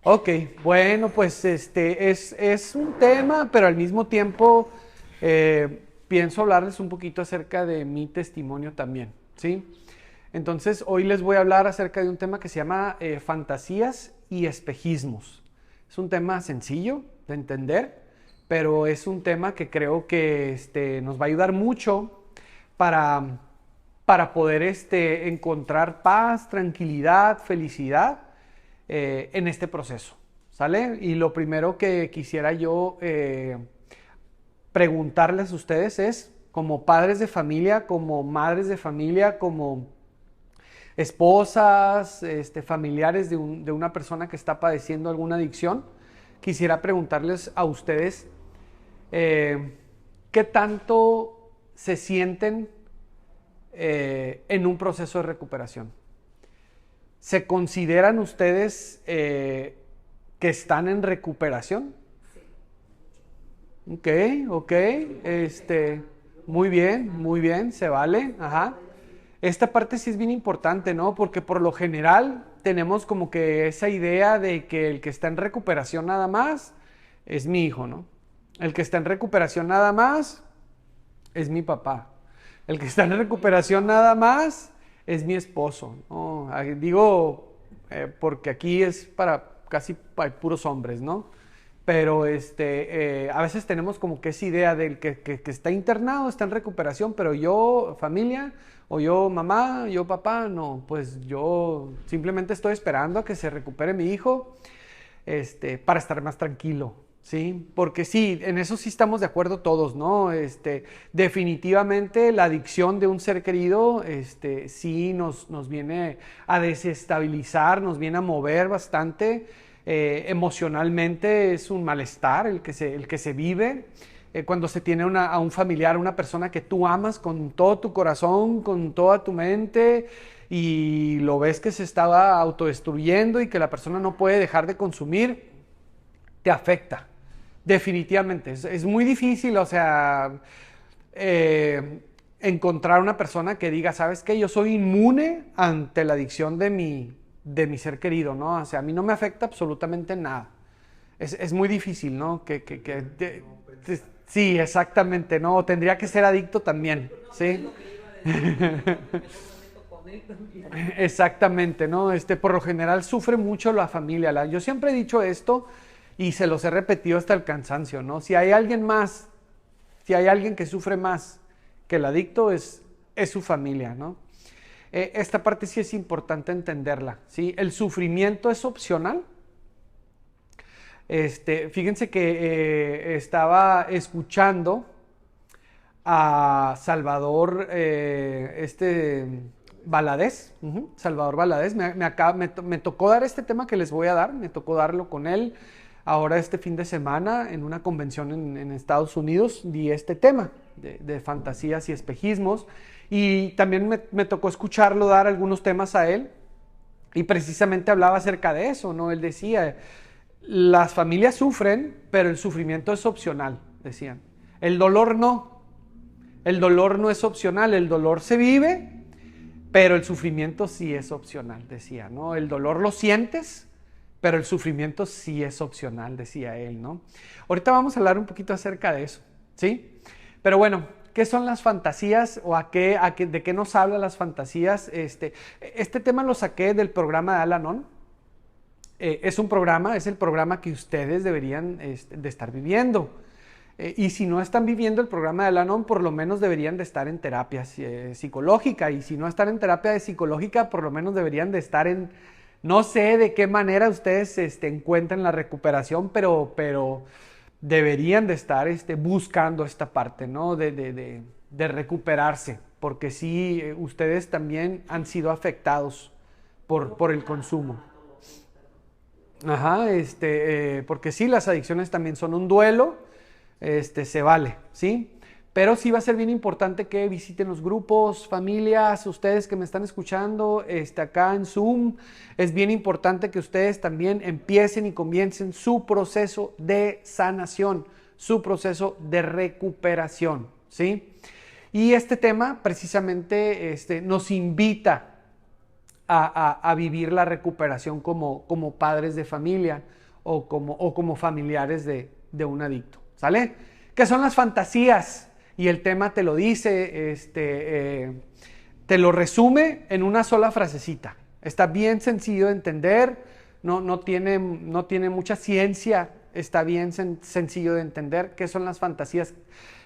Ok, bueno, pues es un tema, pero al mismo tiempo pienso hablarles un poquito acerca de mi testimonio también, ¿sí? Entonces, hoy les voy a hablar acerca de un tema que se llama fantasías y espejismos. Es un tema sencillo de entender, pero es un tema que creo que nos va a ayudar mucho para, para poder encontrar paz, tranquilidad, felicidad en este proceso, ¿sale? Y lo primero que quisiera yo preguntarles a ustedes es, como padres de familia, como madres de familia, como esposas, familiares de una persona que está padeciendo alguna adicción, quisiera preguntarles a ustedes qué tanto se sienten en un proceso de recuperación. ¿Se consideran ustedes que están en recuperación? Ok, ok, muy bien, se vale, ajá. Esta parte sí es bien importante, ¿no? Porque por lo general tenemos como que esa idea de que el que está en recuperación nada más es mi hijo, ¿no? El que está en recuperación nada más es mi papá. El que está en recuperación nada más es mi esposo, ¿no? Digo, porque aquí es para casi hay puros hombres, ¿no? Pero a veces tenemos como que esa idea del que está internado, está en recuperación, pero yo, familia, o yo, mamá, yo, papá, no, pues yo simplemente estoy esperando a que se recupere mi hijo, para estar más tranquilo, ¿sí? Porque sí, en eso sí estamos de acuerdo todos, ¿no? Definitivamente la adicción de un ser querido, sí nos viene a desestabilizar, nos viene a mover bastante. Emocionalmente es un malestar el que se vive cuando se tiene a un familiar, una persona que tú amas con todo tu corazón, con toda tu mente, y lo ves que se estaba autodestruyendo y que la persona no puede dejar de consumir, te afecta. Definitivamente. Es muy difícil, o sea, encontrar una persona que diga, ¿sabes qué? Yo soy inmune ante la adicción de mi ser querido, ¿no? O sea, a mí no me afecta absolutamente nada. Es muy difícil, ¿no? Sí, exactamente, ¿no? Tendría que ser adicto también, ¿sí? Exactamente, ¿no? Por lo general sufre mucho la familia. Yo siempre he dicho esto y se los he repetido hasta el cansancio, ¿no? Si hay alguien más, si hay alguien que sufre más que el adicto, es su familia, ¿no? Esta parte sí es importante entenderla, ¿sí? El sufrimiento es opcional. Fíjense que estaba escuchando a Salvador, Valadez, Salvador Valadez, me tocó dar este tema que les voy a dar, me tocó darlo con él ahora este fin de semana en una convención en Estados Unidos, di este tema de fantasías y espejismos, y también me tocó escucharlo dar algunos temas a él, y precisamente hablaba acerca de eso, ¿no? Él decía, las familias sufren, pero el sufrimiento es opcional, decían. El dolor no. El dolor no es opcional, el dolor se vive, pero el sufrimiento sí es opcional, decía, ¿no? El dolor lo sientes, pero el sufrimiento sí es opcional, decía él, ¿no? Ahorita vamos a hablar un poquito acerca de eso, ¿sí? Pero bueno, ¿qué son las fantasías o de qué nos hablan las fantasías? Este tema lo saqué del programa de Al-Anon. Es un programa, es el programa que ustedes deberían de estar viviendo. Y si no están viviendo el programa de Al-Anon, por lo menos deberían de estar en terapia psicológica. Y si no están en terapia psicológica, por lo menos deberían de estar en, no sé de qué manera ustedes encuentran la recuperación, pero deberían de estar buscando esta parte, ¿no? De recuperarse. Porque sí, ustedes también han sido afectados por el consumo. Ajá, porque sí, las adicciones también son un duelo, se vale, ¿sí? Pero sí va a ser bien importante que visiten los grupos, familias, ustedes que me están escuchando, acá en Zoom, es bien importante que ustedes también empiecen y comiencen su proceso de sanación, su proceso de recuperación, ¿sí? Y este tema precisamente nos invita a vivir la recuperación como padres de familia o como familiares de un adicto. ¿Sale? ¿Qué son las fantasías? Y el tema te lo dice, te lo resume en una sola frasecita. Está bien sencillo de entender, no tiene mucha ciencia, está bien sencillo de entender. ¿Qué son las fantasías?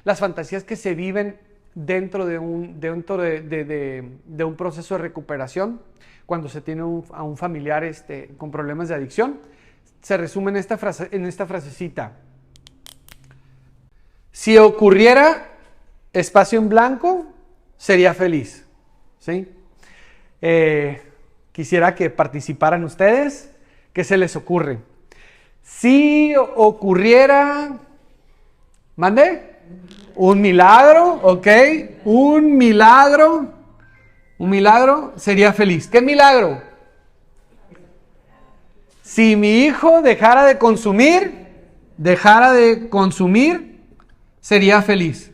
Las fantasías que se viven dentro de un proceso de recuperación, cuando se tiene a un familiar con problemas de adicción, se resume en esta frasecita. Si ocurriera espacio en blanco, sería feliz. ¿Sí? Quisiera que participaran ustedes. ¿Qué se les ocurre? Si ocurriera... ¿Mande? Un milagro, ¿ok? Un milagro sería feliz. ¿Qué milagro? Si mi hijo dejara de consumir, sería feliz.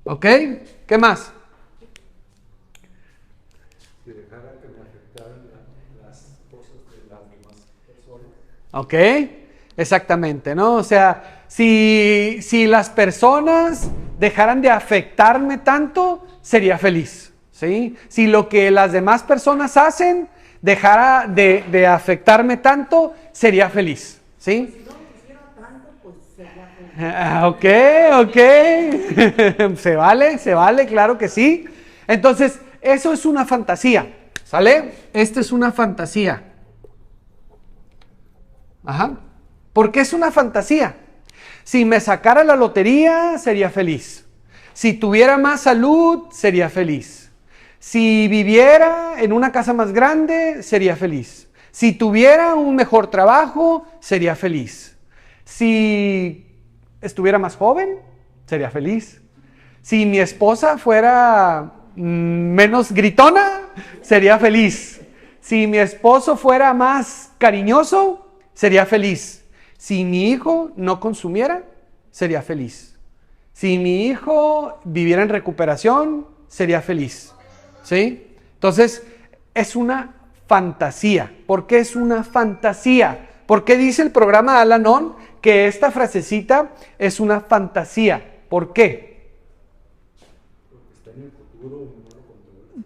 ¿Ok? ¿Qué más? Si dejara que me afectaran las cosas de las demás personas. ¿Ok? Exactamente, ¿no? O sea, si las personas dejaran de afectarme tanto, sería feliz, ¿sí? Si lo que las demás personas hacen dejara de afectarme tanto, sería feliz, ¿sí? Si no me hiciera tanto, pues sería feliz. Ok. Se vale, claro que sí. Entonces, eso es una fantasía, ¿sale? Esta es una fantasía. Ajá. ¿Por qué es una fantasía? Si me sacara la lotería, sería feliz. Si tuviera más salud, sería feliz. Si viviera en una casa más grande, sería feliz. Si tuviera un mejor trabajo, sería feliz. Si estuviera más joven, sería feliz. Si mi esposa fuera menos gritona, sería feliz. Si mi esposo fuera más cariñoso, sería feliz. Si mi hijo no consumiera, sería feliz. Si mi hijo viviera en recuperación, sería feliz. ¿Sí? Entonces, es una fantasía. ¿Por qué es una fantasía? ¿Por qué dice el programa de Al-Anon que esta frasecita es una fantasía? ¿Por qué? Porque está en el futuro.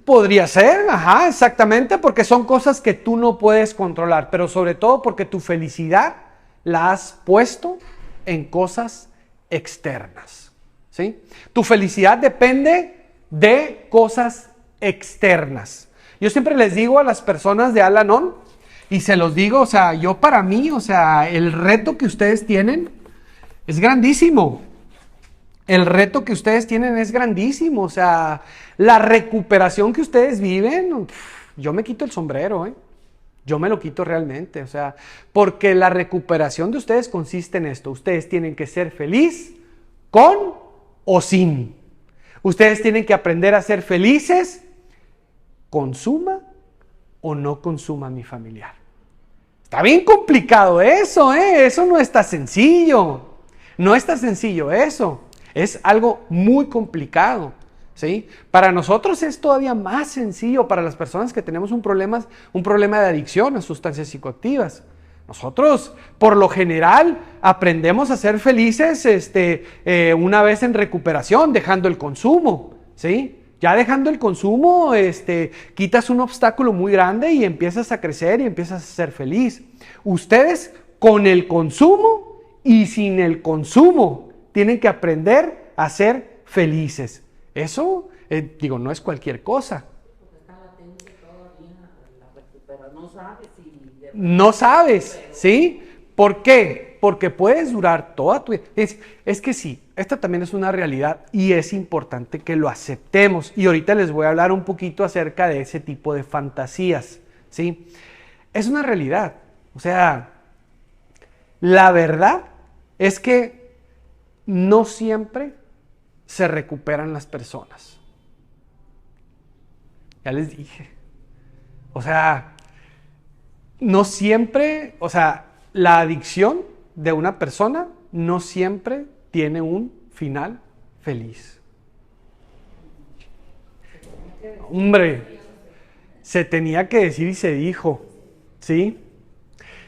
Podría ser, ajá, exactamente, porque son cosas que tú no puedes controlar, pero sobre todo porque tu felicidad la has puesto en cosas externas, ¿sí? Tu felicidad depende de cosas externas. Yo siempre les digo a las personas de Al-Anon, y se los digo, o sea, yo para mí, o sea, el reto que ustedes tienen es grandísimo. El reto que ustedes tienen es grandísimo, o sea, la recuperación que ustedes viven, yo me quito el sombrero, yo me lo quito realmente, o sea, porque la recuperación de ustedes consiste en esto, ustedes tienen que ser feliz con o sin. Ustedes tienen que aprender a ser felices, consuma o no consuma mi familiar. Está bien complicado eso, eso no está sencillo, no está sencillo eso. Es algo muy complicado, ¿sí? Para nosotros es todavía más sencillo, para las personas que tenemos un problema de adicción a sustancias psicoactivas. Nosotros, por lo general, aprendemos a ser felices una vez en recuperación, dejando el consumo, ¿sí? Ya dejando el consumo, quitas un obstáculo muy grande y empiezas a crecer y empiezas a ser feliz. Ustedes, con el consumo y sin el consumo, tienen que aprender a ser felices. Eso, no es cualquier cosa. Porque está latente todavía la recuperación. No sabes si... No sabes, ¿sí? ¿Por qué? Porque puedes durar toda tu vida. Es que sí, esta también es una realidad y es importante que lo aceptemos. Y ahorita les voy a hablar un poquito acerca de ese tipo de fantasías, ¿sí? Es una realidad. O sea, la verdad es que no siempre se recuperan las personas. Ya les dije. O sea, no siempre, o sea, la adicción de una persona no siempre tiene un final feliz. Hombre, Se tenía que decir y se dijo, ¿sí?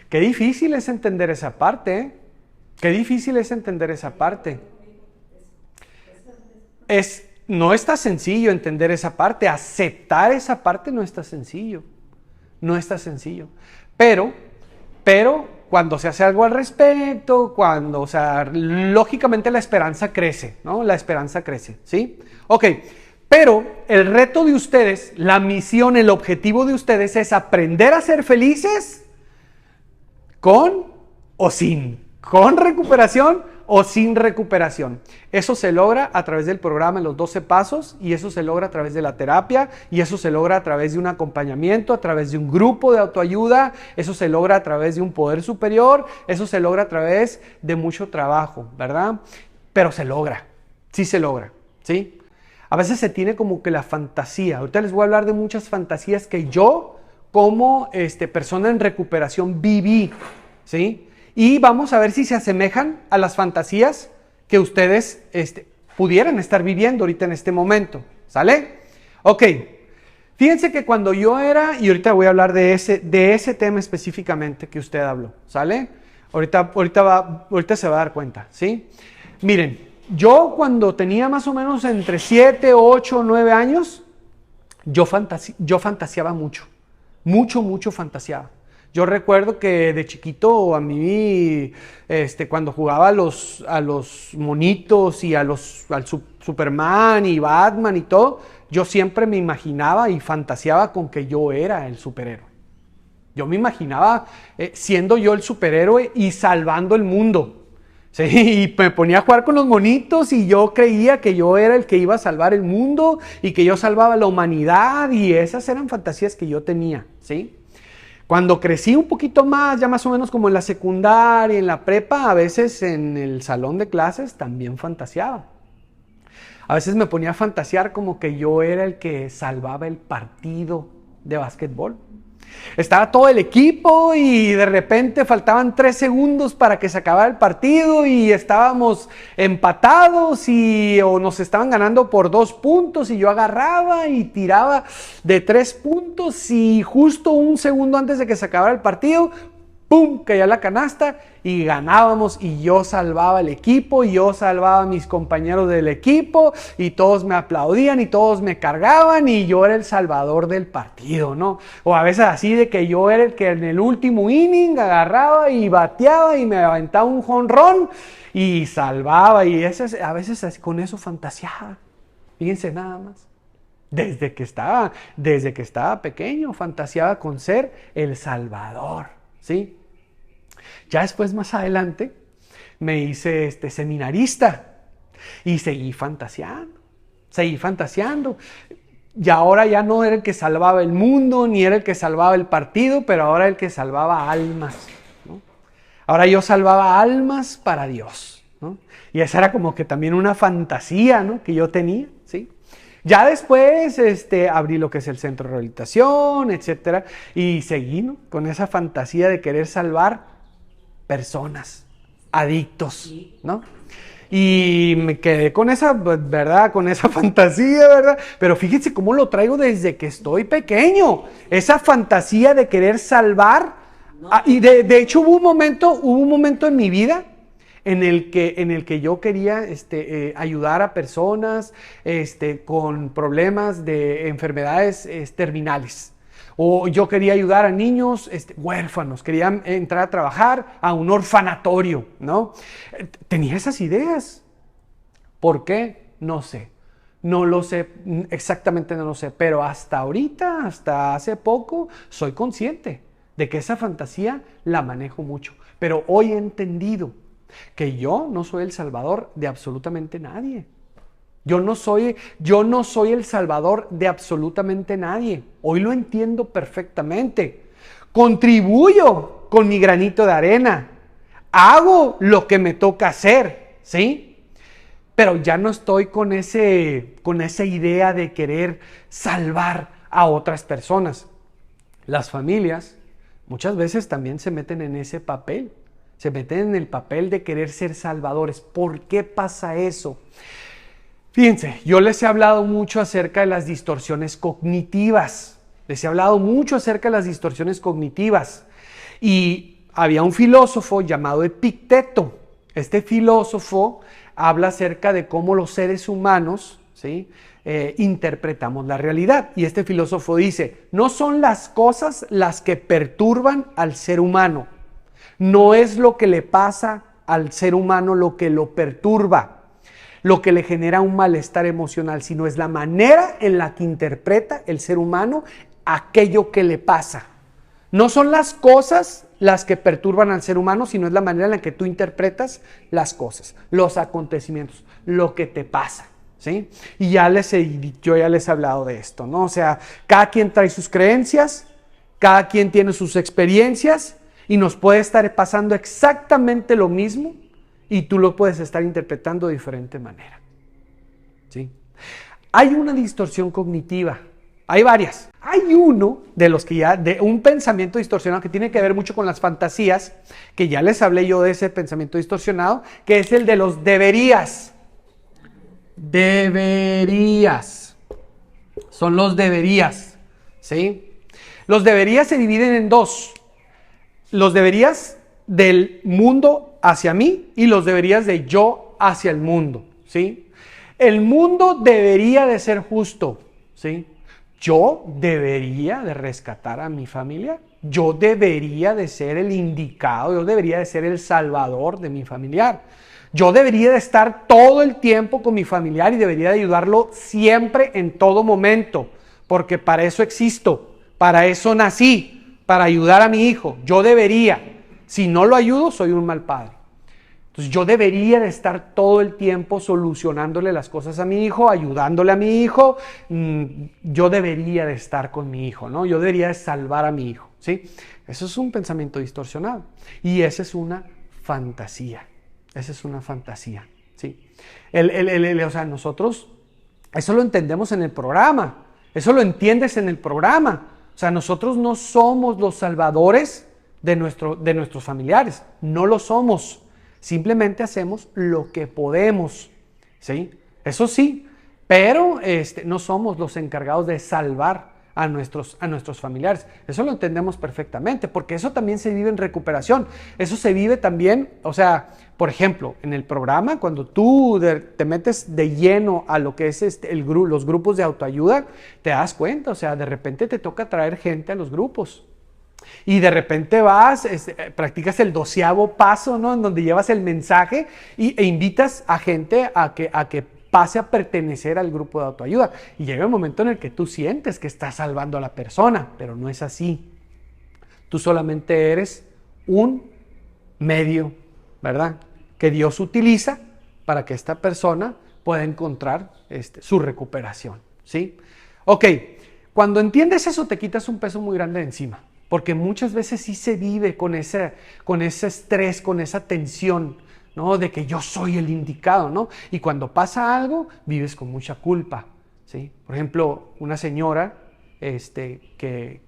Qué difícil es entender esa parte, ¿eh? Qué difícil es entender esa parte. No está sencillo entender esa parte, aceptar esa parte no está sencillo, no está sencillo. Pero cuando se hace algo al respecto, o sea, lógicamente la esperanza crece, ¿no? La esperanza crece, ¿sí? Ok, pero el reto de ustedes, la misión, el objetivo de ustedes es aprender a ser felices con o sin, con recuperación o sin recuperación. Eso se logra a través del programa Los 12 Pasos, y eso se logra a través de la terapia, y eso se logra a través de un acompañamiento, a través de un grupo de autoayuda, eso se logra a través de un poder superior, eso se logra a través de mucho trabajo, ¿verdad? Pero se logra, sí se logra, ¿sí? A veces se tiene como que la fantasía. Ahorita les voy a hablar de muchas fantasías que yo, como persona en recuperación, viví, ¿sí? Y vamos a ver si se asemejan a las fantasías que ustedes pudieran estar viviendo ahorita en este momento. ¿Sale? Ok. Fíjense que cuando yo era, y ahorita voy a hablar de ese tema específicamente que usted habló. ¿Sale? Ahorita se va a dar cuenta. ¿Sí? Miren, yo cuando tenía más o menos entre 7, 8, 9 años, yo fantaseaba mucho. Mucho fantaseaba. Yo recuerdo que de chiquito a mí, cuando jugaba a los monitos y al Superman y Batman y todo, yo siempre me imaginaba y fantaseaba con que yo era el superhéroe. Yo me imaginaba siendo yo el superhéroe y salvando el mundo. Sí, y me ponía a jugar con los monitos y yo creía que yo era el que iba a salvar el mundo y que yo salvaba la humanidad, y esas eran fantasías que yo tenía, ¿sí? Cuando crecí un poquito más, ya más o menos como en la secundaria, en la prepa, a veces en el salón de clases también fantaseaba. A veces me ponía a fantasear como que yo era el que salvaba el partido de básquetbol. Estaba todo el equipo y de repente faltaban 3 segundos para que se acabara el partido y estábamos empatados o nos estaban ganando por 2 puntos, y yo agarraba y tiraba de 3 puntos y justo un segundo antes de que se acabara el partido, ¡pum!, caía la canasta y ganábamos, y yo salvaba el equipo, y yo salvaba a mis compañeros del equipo, y todos me aplaudían y todos me cargaban, y yo era el salvador del partido, ¿no? O a veces así de que yo era el que en el último inning agarraba y bateaba y me aventaba un jonrón y salvaba, y a veces así, con eso fantaseaba. Fíjense nada más. Desde que estaba pequeño fantaseaba con ser el salvador, ¿sí? Ya después, más adelante, me hice seminarista y seguí fantaseando. Y ahora ya no era el que salvaba el mundo, ni era el que salvaba el partido, pero ahora era el que salvaba almas, ¿no? Ahora yo salvaba almas para Dios, ¿no? Y esa era como que también una fantasía, ¿no?, que yo tenía, ¿sí? Ya después abrí lo que es el centro de rehabilitación, etcétera, y seguí, ¿no?, con esa fantasía de querer salvar personas, adictos, ¿no? Y me quedé con esa, ¿verdad?, con esa fantasía, ¿verdad? Pero fíjense cómo lo traigo desde que estoy pequeño, esa fantasía de querer salvar. Y de hecho hubo un momento en mi vida en el que yo quería ayudar a personas con problemas de enfermedades terminales. O yo quería ayudar a niños huérfanos, quería entrar a trabajar a un orfanatorio, ¿no? Tenía esas ideas. ¿Por qué? No sé. No lo sé, exactamente no lo sé. Pero hasta ahorita, hasta hace poco, soy consciente de que esa fantasía la manejo mucho. Pero hoy he entendido que yo no soy el salvador de absolutamente nadie. Yo no soy el salvador de absolutamente nadie. Hoy lo entiendo perfectamente. Contribuyo con mi granito de arena. Hago lo que me toca hacer, ¿sí? Pero ya no estoy con esa idea de querer salvar a otras personas. Las familias muchas veces también se meten en ese papel. Se meten en el papel de querer ser salvadores. ¿Por qué pasa eso? Fíjense, yo les he hablado mucho acerca de las distorsiones cognitivas, Les he hablado mucho acerca de las distorsiones cognitivas. Y había un filósofo llamado Epicteto. Este filósofo habla acerca de cómo los seres humanos, ¿sí?, interpretamos la realidad. Y este filósofo dice, no son las cosas las que perturban al ser humano. No es lo que le pasa al ser humano lo que lo perturba, lo que le genera un malestar emocional, sino es la manera en la que interpreta el ser humano aquello que le pasa. No son las cosas las que perturban al ser humano, sino es la manera en la que tú interpretas las cosas, los acontecimientos, lo que te pasa, ¿sí? Y yo ya les he hablado de esto, ¿no? O sea, cada quien trae sus creencias, cada quien tiene sus experiencias y nos puede estar pasando exactamente lo mismo y tú lo puedes estar interpretando de diferente manera, ¿sí? Hay una distorsión cognitiva. Hay varias. Hay uno de los que de un pensamiento distorsionado que tiene que ver mucho con las fantasías, que ya les hablé yo de ese pensamiento distorsionado, que es el de los deberías. Deberías. Son los deberías, ¿sí? Los deberías se dividen en dos. Los deberías del mundo hacia mí y los deberías de yo hacia el mundo, ¿sí? El mundo debería de ser justo, ¿sí? Yo debería de rescatar a mi familia, yo debería de ser el indicado, yo debería de ser el salvador de mi familiar. Yo debería de estar todo el tiempo con mi familiar y debería de ayudarlo siempre en todo momento, porque para eso existo, para eso nací, para ayudar a mi hijo. Yo debería, si no lo ayudo, soy un mal padre. Entonces yo debería de estar todo el tiempo solucionándole las cosas a mi hijo, ayudándole a mi hijo. Yo debería de estar con mi hijo, ¿no? Yo debería de salvar a mi hijo, ¿sí? Eso es un pensamiento distorsionado. Y esa es una fantasía. Esa es una fantasía, ¿sí? O sea, nosotros, eso lo entendemos en el programa. Eso lo entiendes en el programa. O sea, nosotros no somos los salvadores de nuestros familiares. No lo somos. Simplemente hacemos lo que podemos, ¿sí? Eso sí, pero no somos los encargados de salvar a nuestros familiares. Eso lo entendemos perfectamente, porque eso también se vive en recuperación. Eso se vive también, o sea, por ejemplo, en el programa, cuando tú te metes de lleno a lo que es los grupos de autoayuda, te das cuenta, o sea, de repente te toca traer gente a los grupos. Y de repente vas, practicas el 12º paso, ¿no? En donde llevas el mensaje e invitas a gente a que pase a pertenecer al grupo de autoayuda. Y llega el momento en el que tú sientes que estás salvando a la persona, pero no es así. Tú solamente eres un medio, ¿verdad?, que Dios utiliza para que esta persona pueda encontrar su recuperación, ¿sí? Ok, cuando entiendes eso te quitas un peso muy grande de encima. Porque muchas veces sí se vive con ese estrés, con esa tensión, ¿no? De que yo soy el indicado, ¿no? Y cuando pasa algo, vives con mucha culpa, ¿sí? Por ejemplo, una señora que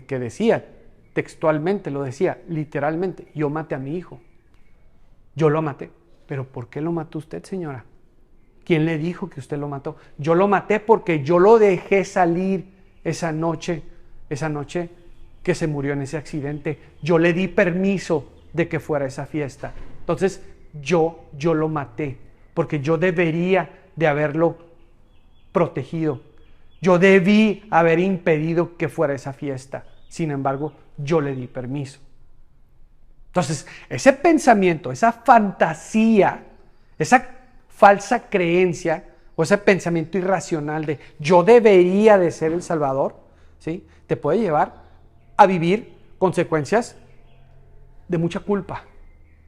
decía, textualmente lo decía, literalmente, yo maté a mi hijo. Yo lo maté. ¿Pero por qué lo mató usted, señora? ¿Quién le dijo que usted lo mató? Yo lo maté porque yo lo dejé salir esa noche que se murió en ese accidente. Yo le di permiso de que fuera a esa fiesta. Entonces, yo lo maté, porque yo debería de haberlo protegido. Yo debí haber impedido que fuera a esa fiesta. Sin embargo, yo le di permiso. Entonces, ese pensamiento, esa fantasía, esa falsa creencia o ese pensamiento irracional de yo debería de ser el Salvador, ¿sí?, te puede llevar a vivir consecuencias de mucha culpa,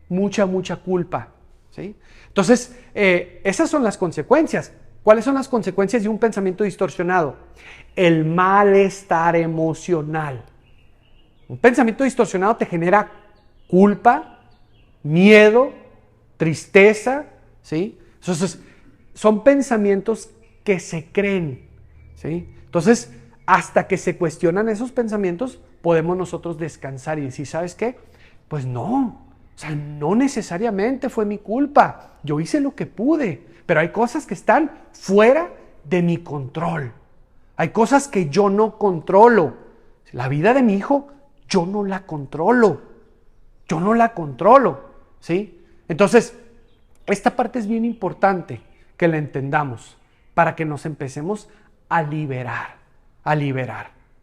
mucha culpa, ¿sí? Entonces, esas son las consecuencias. ¿Cuáles son las consecuencias de un pensamiento distorsionado? El malestar emocional. Un pensamiento distorsionado te genera culpa, miedo, tristeza, ¿sí? Entonces, son pensamientos que se creen, ¿sí? Entonces, hasta que se cuestionan esos pensamientos, podemos nosotros descansar y decir, ¿sabes qué? Pues no, o sea, no necesariamente fue mi culpa. Yo hice lo que pude, pero hay cosas que están fuera de mi control. Hay cosas que yo no controlo. La vida de mi hijo, yo no la controlo. Yo no la controlo, ¿sí? Entonces, esta parte es bien importante que la entendamos para que nos empecemos a liberar,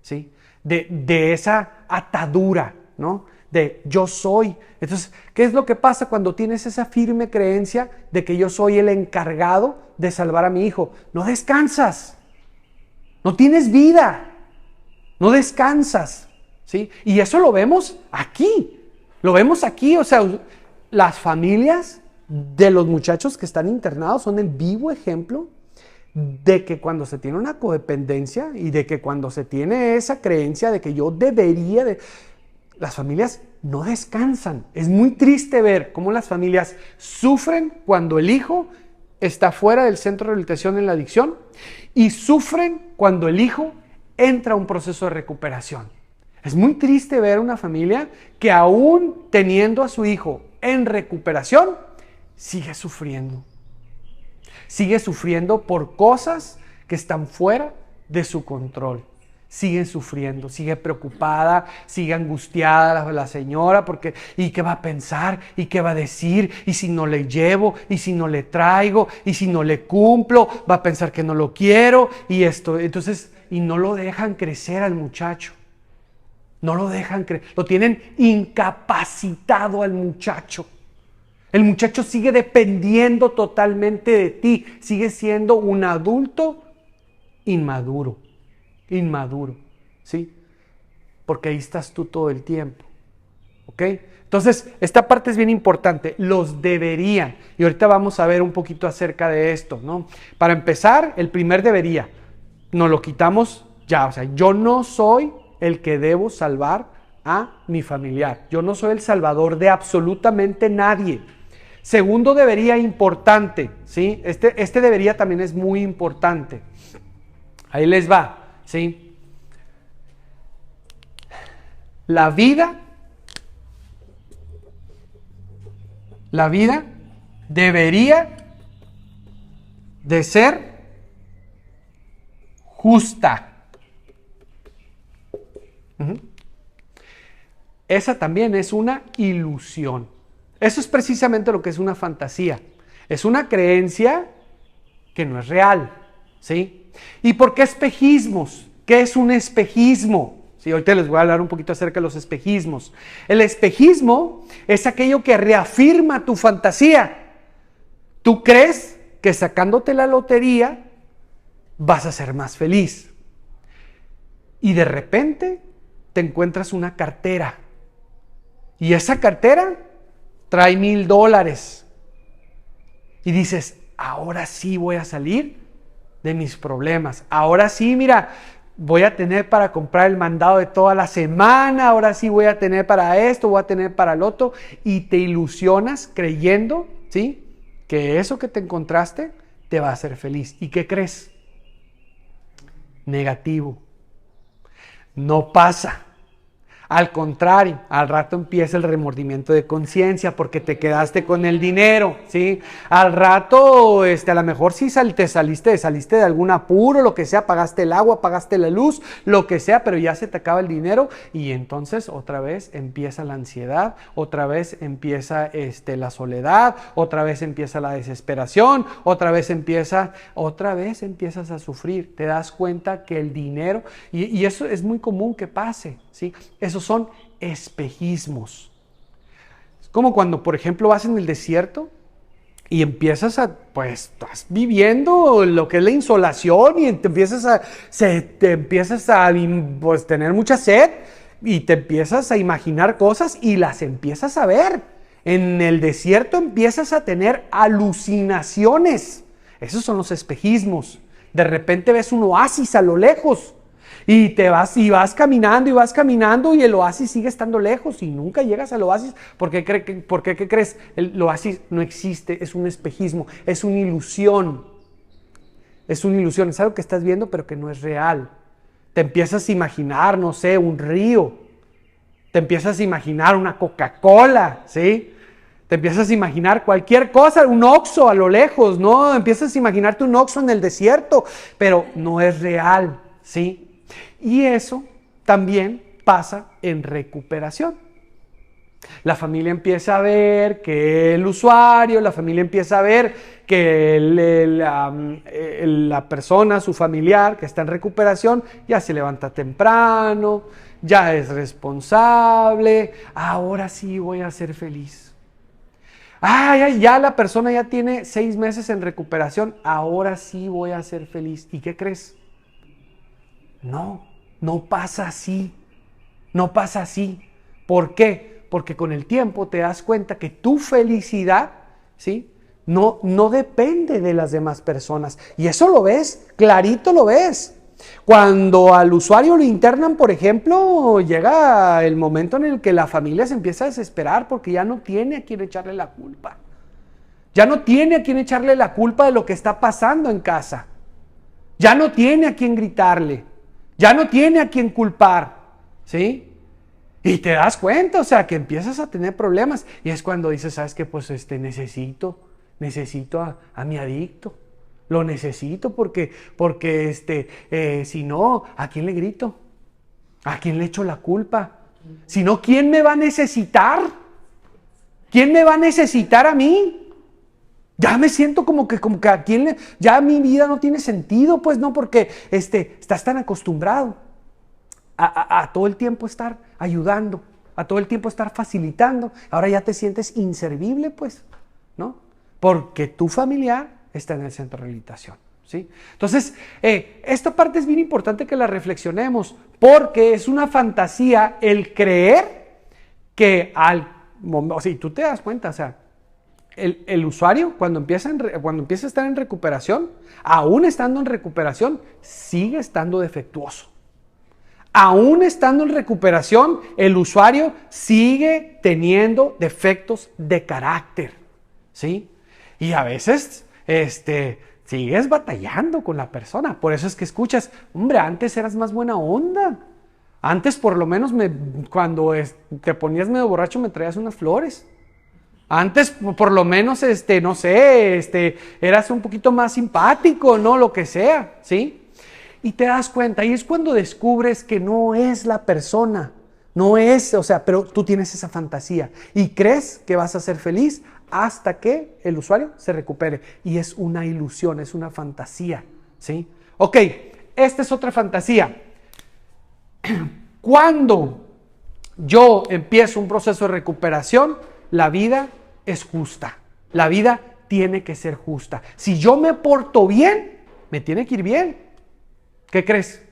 ¿sí? De esa atadura, ¿no? De yo soy. Entonces, ¿qué es lo que pasa cuando tienes esa firme creencia de que yo soy el encargado de salvar a mi hijo? No descansas, no tienes vida, no descansas, ¿sí? Y eso lo vemos aquí, o sea, las familias de los muchachos que están internados son el vivo ejemplo de que cuando se tiene una codependencia y de que cuando se tiene esa creencia de que yo debería de... Las familias no descansan. Es muy triste ver cómo las familias sufren cuando el hijo está fuera del centro de rehabilitación en la adicción y sufren cuando el hijo entra a un proceso de recuperación. Es muy triste ver una familia que aún teniendo a su hijo en recuperación, sigue sufriendo. Sigue sufriendo por cosas que están fuera de su control. Sigue sufriendo, sigue preocupada, sigue angustiada la señora porque ¿y qué va a pensar? ¿Y qué va a decir? ¿Y si no le llevo? ¿Y si no le traigo? ¿Y si no le cumplo? Va a pensar que no lo quiero y esto. Entonces, y no lo dejan crecer al muchacho. No lo dejan crecer. Lo tienen incapacitado al muchacho. El muchacho sigue dependiendo totalmente de ti. Sigue siendo un adulto inmaduro, ¿sí? Porque ahí estás tú todo el tiempo, ¿ok? Entonces, esta parte es bien importante. Los deberían. Y ahorita vamos a ver un poquito acerca de esto, ¿no? Para empezar, el primer debería. Nos lo quitamos ya. O sea, yo no soy el que debo salvar a mi familiar. Yo no soy el salvador de absolutamente nadie. Segundo debería importante, ¿sí? Este debería también es muy importante. Ahí les va, ¿sí? La vida debería de ser justa. Esa también es una ilusión. Eso es precisamente lo que es una fantasía. Es una creencia que no es real, ¿sí? ¿Y por qué espejismos? ¿Qué es un espejismo? Sí, ahorita les voy a hablar un poquito acerca de los espejismos. El espejismo es aquello que reafirma tu fantasía. Tú crees que sacándote la lotería vas a ser más feliz. Y de repente te encuentras una cartera. Y esa cartera trae $1,000. Y dices, ahora sí voy a salir de mis problemas. Ahora sí, mira, voy a tener para comprar el mandado de toda la semana. Ahora sí voy a tener para esto, voy a tener para el otro. Y te ilusionas creyendo, ¿sí?, que eso que te encontraste te va a hacer feliz. ¿Y qué crees? Negativo. No pasa. Al contrario, al rato empieza el remordimiento de conciencia porque te quedaste con el dinero, ¿sí? Al rato, a lo mejor sí te saliste de algún apuro, lo que sea, pagaste el agua, pagaste la luz, lo que sea, pero ya se te acaba el dinero y entonces otra vez empieza la ansiedad, otra vez empieza la soledad, otra vez empieza la desesperación, otra vez empiezas a sufrir. Te das cuenta que el dinero, y eso es muy común que pase, ¿sí? Esos son espejismos. Es como cuando, por ejemplo, vas en el desierto y empiezas estás viviendo lo que es la insolación y te empiezas a tener mucha sed y te empiezas a imaginar cosas y las empiezas a ver. En el desierto empiezas a tener alucinaciones. Esos son los espejismos. De repente ves un oasis a lo lejos. Y vas caminando y el oasis sigue estando lejos y nunca llegas al oasis. ¿Qué crees? El oasis no existe, es un espejismo, es una ilusión. Es una ilusión, es algo que estás viendo pero que no es real. Te empiezas a imaginar, no sé, un río. Te empiezas a imaginar una Coca-Cola, ¿sí? Te empiezas a imaginar cualquier cosa, un Oxxo a lo lejos, ¿no? Empiezas a imaginarte un Oxxo en el desierto, pero no es real. ¿sí? Y eso también pasa en recuperación. La familia empieza a ver que el usuario, la familia empieza a ver que la persona, su familiar que está en recuperación, ya se levanta temprano, ya es responsable, ahora sí voy a ser feliz. Ya la persona ya tiene 6 meses en recuperación, ahora sí voy a ser feliz. ¿Y qué crees? No pasa así, no pasa así. ¿Por qué? Porque con el tiempo te das cuenta que tu felicidad, ¿sí?, no depende de las demás personas. Y eso lo ves, clarito lo ves. Cuando al usuario lo internan, por ejemplo, llega el momento en el que la familia se empieza a desesperar porque ya no tiene a quien echarle la culpa. Ya no tiene a quien echarle la culpa de lo que está pasando en casa. Ya no tiene a quien gritarle. Ya no tiene a quien culpar, ¿sí? Y te das cuenta, o sea, que empiezas a tener problemas. Y es cuando dices, ¿sabes qué? Pues necesito a mi adicto. Lo necesito porque si no, ¿a quién le grito? ¿A quién le echo la culpa? Si no, ¿quién me va a necesitar? ¿Quién me va a necesitar a mí? Ya me siento como que a quién ya mi vida no tiene sentido, pues no, porque estás tan acostumbrado a todo el tiempo estar ayudando, a todo el tiempo estar facilitando. Ahora ya te sientes inservible, pues, ¿no? Porque tu familiar está en el centro de rehabilitación, ¿sí? Entonces, esta parte es bien importante que la reflexionemos, porque es una fantasía el creer que o sea, tú te das cuenta, o sea, el usuario cuando empieza a estar en recuperación, aún estando en recuperación, sigue estando defectuoso. Aún estando en recuperación, el usuario sigue teniendo defectos de carácter, ¿sí? Y a veces, sigues batallando con la persona. Por eso es que escuchas, hombre, antes eras más buena onda. Antes, por lo menos, cuando te ponías medio borracho, me traías unas flores. Antes, por lo menos, no sé, eras un poquito más simpático, ¿no? Lo que sea, ¿sí? Y te das cuenta, y es cuando descubres que no es la persona, no es, o sea, pero tú tienes esa fantasía y crees que vas a ser feliz hasta que el usuario se recupere. Y es una ilusión, es una fantasía, ¿sí? Ok, esta es otra fantasía. Cuando yo empiezo un proceso de recuperación, la vida es justa. La vida tiene que ser justa. Si yo me porto bien, me tiene que ir bien. ¿Qué crees?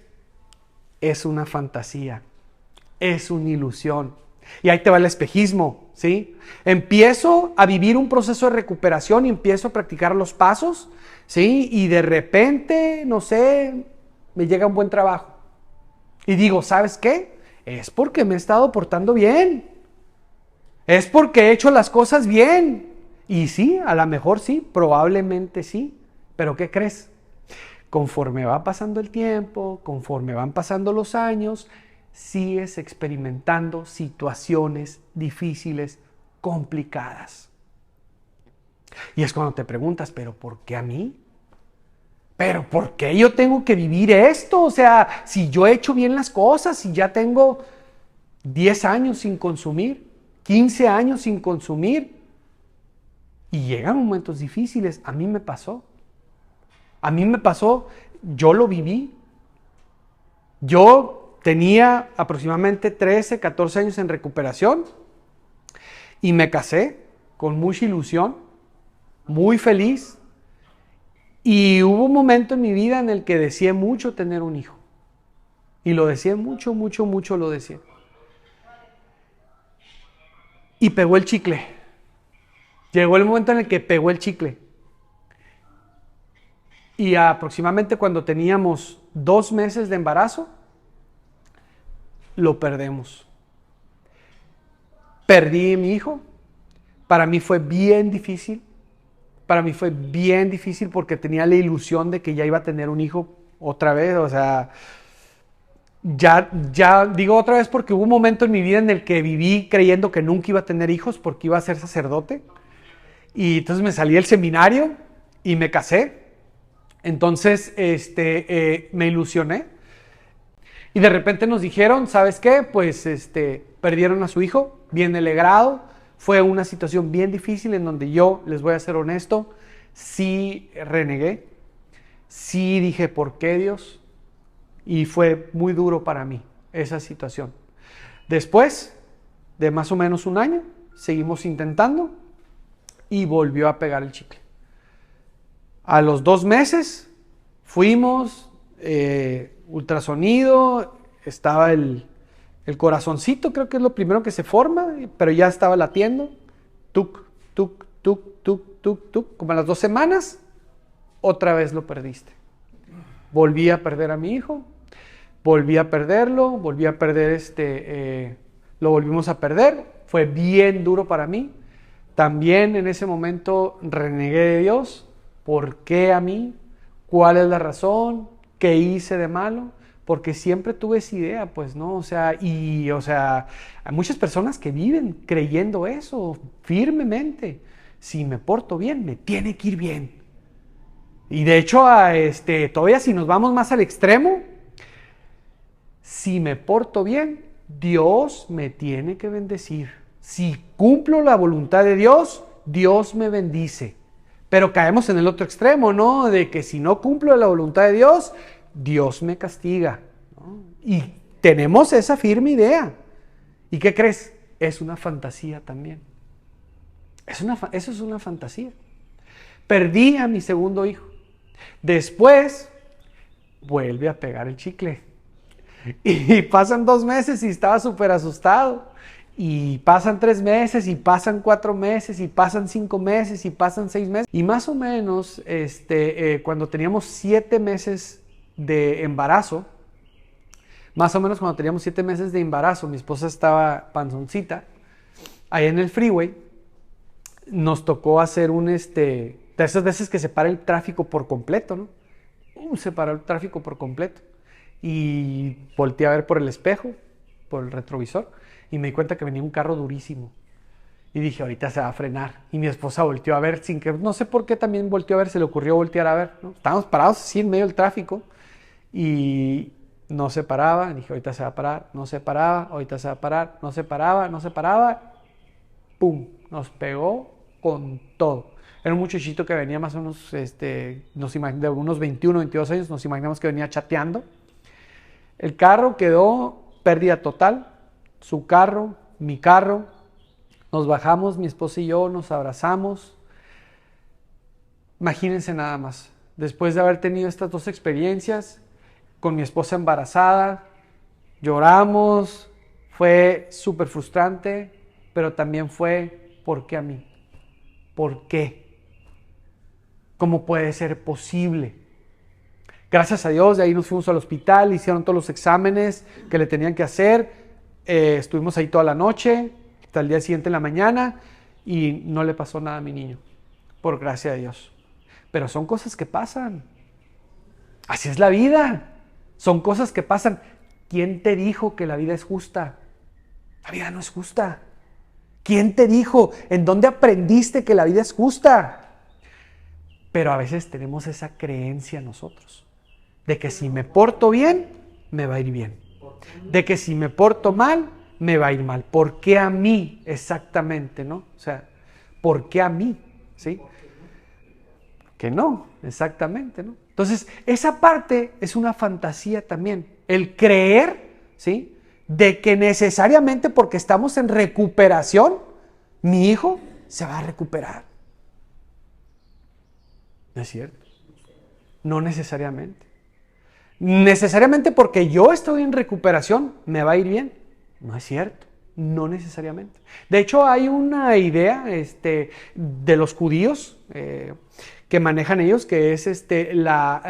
Es una fantasía, es una ilusión. Y ahí te va el espejismo, ¿sí? Empiezo a vivir un proceso de recuperación y empiezo a practicar los pasos, ¿sí? Y de repente, no sé, me llega un buen trabajo. Y digo, ¿sabes qué? Es porque me he estado portando bien. Es porque he hecho las cosas bien. Y sí, a lo mejor sí, probablemente sí. Pero ¿qué crees? Conforme va pasando el tiempo, conforme van pasando los años, sigues experimentando situaciones difíciles, complicadas. Y es cuando te preguntas, ¿pero por qué a mí? ¿Pero por qué yo tengo que vivir esto? O sea, si yo he hecho bien las cosas, si ya tengo 10 años sin consumir, 15 años sin consumir, y llegan momentos difíciles, a mí me pasó. A mí me pasó, yo lo viví. Yo tenía aproximadamente 13, 14 años en recuperación y me casé con mucha ilusión, muy feliz. Y hubo un momento en mi vida en el que deseé mucho tener un hijo. Y lo deseé mucho, mucho, mucho lo deseé. Y pegó el chicle. Llegó el momento en el que pegó el chicle. Y aproximadamente cuando teníamos 2 meses de embarazo, lo perdemos. Perdí a mi hijo. Para mí fue bien difícil. Para mí fue bien difícil porque tenía la ilusión de que ya iba a tener un hijo otra vez. O sea, ya digo otra vez porque hubo un momento en mi vida en el que viví creyendo que nunca iba a tener hijos porque iba a ser sacerdote. Y entonces me salí del seminario y me casé. Entonces, me ilusioné. Y de repente nos dijeron, ¿sabes qué? Pues perdieron a su hijo, viene el grado. Fue una situación bien difícil en donde yo, les voy a ser honesto, sí renegué, sí dije, ¿por qué Dios? Y fue muy duro para mí esa situación. Después de más o menos un año, seguimos intentando y volvió a pegar el chicle. A los 2 meses fuimos, ultrasonido, estaba el corazoncito, creo que es lo primero que se forma, pero ya estaba latiendo. Tuc, tuc, tuc, tuc, tuc, tuc. Como a las 2 semanas, otra vez lo perdiste. Volví a perder a mi hijo, volví a perderlo, volví a perder lo volvimos a perder. Fue bien duro para mí. También en ese momento renegué de Dios. ¿Por qué a mí? ¿Cuál es la razón? ¿Qué hice de malo? Porque siempre tuve esa idea, pues, ¿no? O sea, hay muchas personas que viven creyendo eso firmemente. Si me porto bien, me tiene que ir bien. Y de hecho, todavía si nos vamos más al extremo, si me porto bien, Dios me tiene que bendecir. Si cumplo la voluntad de Dios, Dios me bendice. Pero caemos en el otro extremo, ¿no? De que si no cumplo la voluntad de Dios, Dios me castiga, ¿no? Y tenemos esa firme idea. ¿Y qué crees? Es una fantasía también. Eso es una fantasía. Perdí a mi segundo hijo. Después, vuelve a pegar el chicle. Y pasan 2 meses y estaba súper asustado. Y pasan 3 meses, y pasan 4 meses, y pasan 5 meses, y pasan 6 meses. Y más o menos, cuando teníamos 7 meses de embarazo, mi esposa estaba panzoncita, ahí en el freeway, nos tocó hacer de esas veces que se para el tráfico por completo, ¿no? Se paró el tráfico por completo. Y volteé a ver por el espejo, por el retrovisor, y me di cuenta que venía un carro durísimo. Y dije, ahorita se va a frenar. Y mi esposa volteó a ver, sin que, no sé por qué también volteó a ver, se le ocurrió voltear a ver, ¿no? Estábamos parados así en medio del tráfico y no se paraba. Dije, ahorita se va a parar, no se paraba, ahorita se va a parar, no se paraba, no se paraba. ¡Pum! Nos pegó con todo. Era un muchachito que venía más o menos, de unos 21, 22 años, nos imaginamos que venía chateando. El carro quedó pérdida total. Su carro, mi carro. Nos bajamos, mi esposa y yo, nos abrazamos. Imagínense nada más. Después de haber tenido estas 2 experiencias, con mi esposa embarazada, lloramos. Fue súper frustrante, pero también fue, ¿por qué a mí? ¿Por qué? ¿Cómo puede ser posible? Gracias a Dios, de ahí nos fuimos al hospital, hicieron todos los exámenes que le tenían que hacer. Estuvimos ahí toda la noche, hasta el día siguiente en la mañana, y no le pasó nada a mi niño, por gracia de Dios. Pero son cosas que pasan. Así es la vida. Son cosas que pasan. ¿Quién te dijo que la vida es justa? La vida no es justa. ¿Quién te dijo? ¿En dónde aprendiste que la vida es justa? Pero a veces tenemos esa creencia nosotros, de que si me porto bien, me va a ir bien. De que si me porto mal, me va a ir mal. ¿Por qué a mí exactamente, no? O sea, ¿por qué a mí? ¿Sí? Que no, exactamente, ¿no? Entonces, esa parte es una fantasía también. El creer, ¿sí?, de que necesariamente porque estamos en recuperación, mi hijo se va a recuperar. No es cierto. No necesariamente. Necesariamente porque yo estoy en recuperación, me va a ir bien. No es cierto. No necesariamente. De hecho, hay una idea de los judíos que manejan ellos, que es la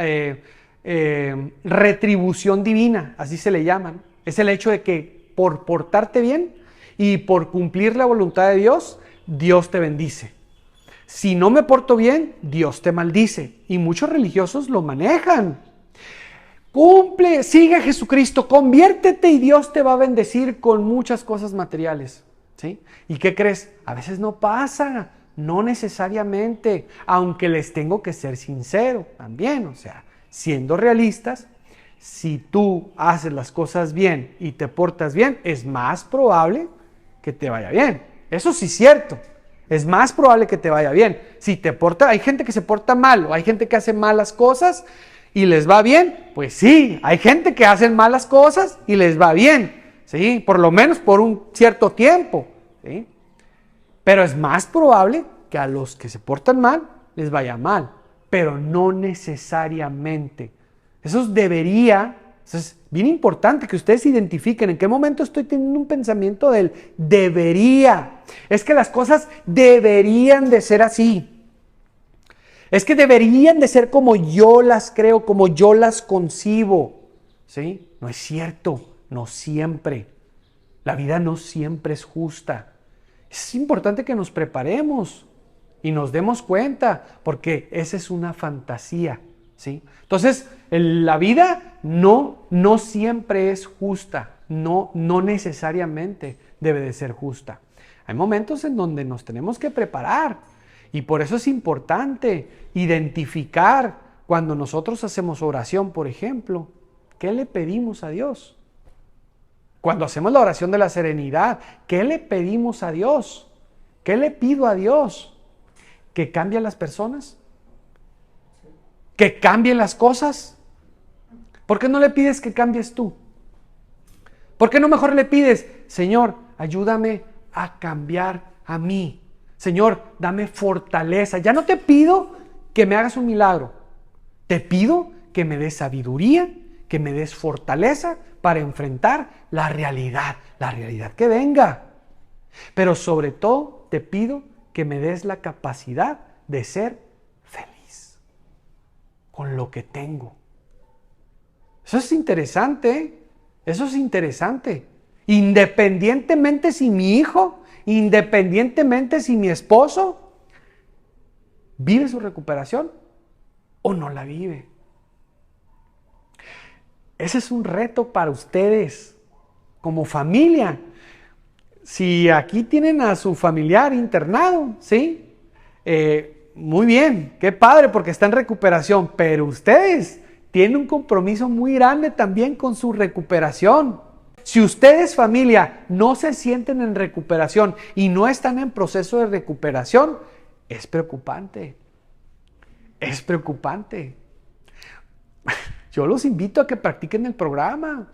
retribución divina, así se le llama, ¿no? Es el hecho de que por portarte bien y por cumplir la voluntad de Dios, Dios te bendice. Si no me porto bien, Dios te maldice. Y muchos religiosos lo manejan. Cumple, sigue a Jesucristo, conviértete y Dios te va a bendecir con muchas cosas materiales, ¿sí? ¿Y qué crees? A veces no pasa, no necesariamente, aunque les tengo que ser sincero también, o sea, siendo realistas, si tú haces las cosas bien y te portas bien, es más probable que te vaya bien. Eso sí es cierto. Es más probable que te vaya bien. Si te porta, hay gente que se porta mal o hay gente que hace malas cosas y les va bien. Pues sí, hay gente que hace malas cosas y les va bien. ¿Sí? Por lo menos por un cierto tiempo. ¿Sí? Pero es más probable que a los que se portan mal les vaya mal. Pero no necesariamente. Eso es bien importante que ustedes identifiquen en qué momento estoy teniendo un pensamiento del debería. Es que las cosas deberían de ser así. Es que deberían de ser como yo las creo, como yo las concibo. ¿Sí? No es cierto, no siempre. La vida no siempre es justa. Es importante que nos preparemos y nos demos cuenta, porque esa es una fantasía. ¿Sí? Entonces, la vida no siempre es justa, no necesariamente debe de ser justa. Hay momentos en donde nos tenemos que preparar y por eso es importante identificar cuando nosotros hacemos oración, por ejemplo, ¿qué le pedimos a Dios? Cuando hacemos la oración de la serenidad, ¿qué le pedimos a Dios? ¿Qué le pido a Dios? ¿Que cambie a las personas? ¿Que cambien las cosas? ¿Por qué no le pides que cambies tú? ¿Por qué no mejor le pides, Señor, ayúdame a cambiar a mí? Señor, dame fortaleza. Ya no te pido que me hagas un milagro. Te pido que me des sabiduría, que me des fortaleza para enfrentar la realidad que venga. Pero sobre todo te pido que me des la capacidad de ser feliz con lo que tengo. Eso es interesante, ¿eh? Eso es interesante. Independientemente si mi hijo, independientemente si mi esposo vive su recuperación o no la vive. Ese es un reto para ustedes como familia. Si aquí tienen a su familiar internado, ¿sí? Muy bien, qué padre porque está en recuperación, pero ustedes tienen un compromiso muy grande también con su recuperación. Si ustedes, familia, no se sienten en recuperación y no están en proceso de recuperación, es preocupante. Es preocupante. Yo los invito a que practiquen el programa.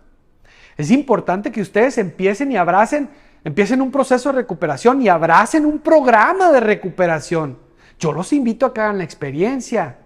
Es importante que ustedes empiecen un proceso de recuperación y abracen un programa de recuperación. Yo los invito a que hagan la experiencia.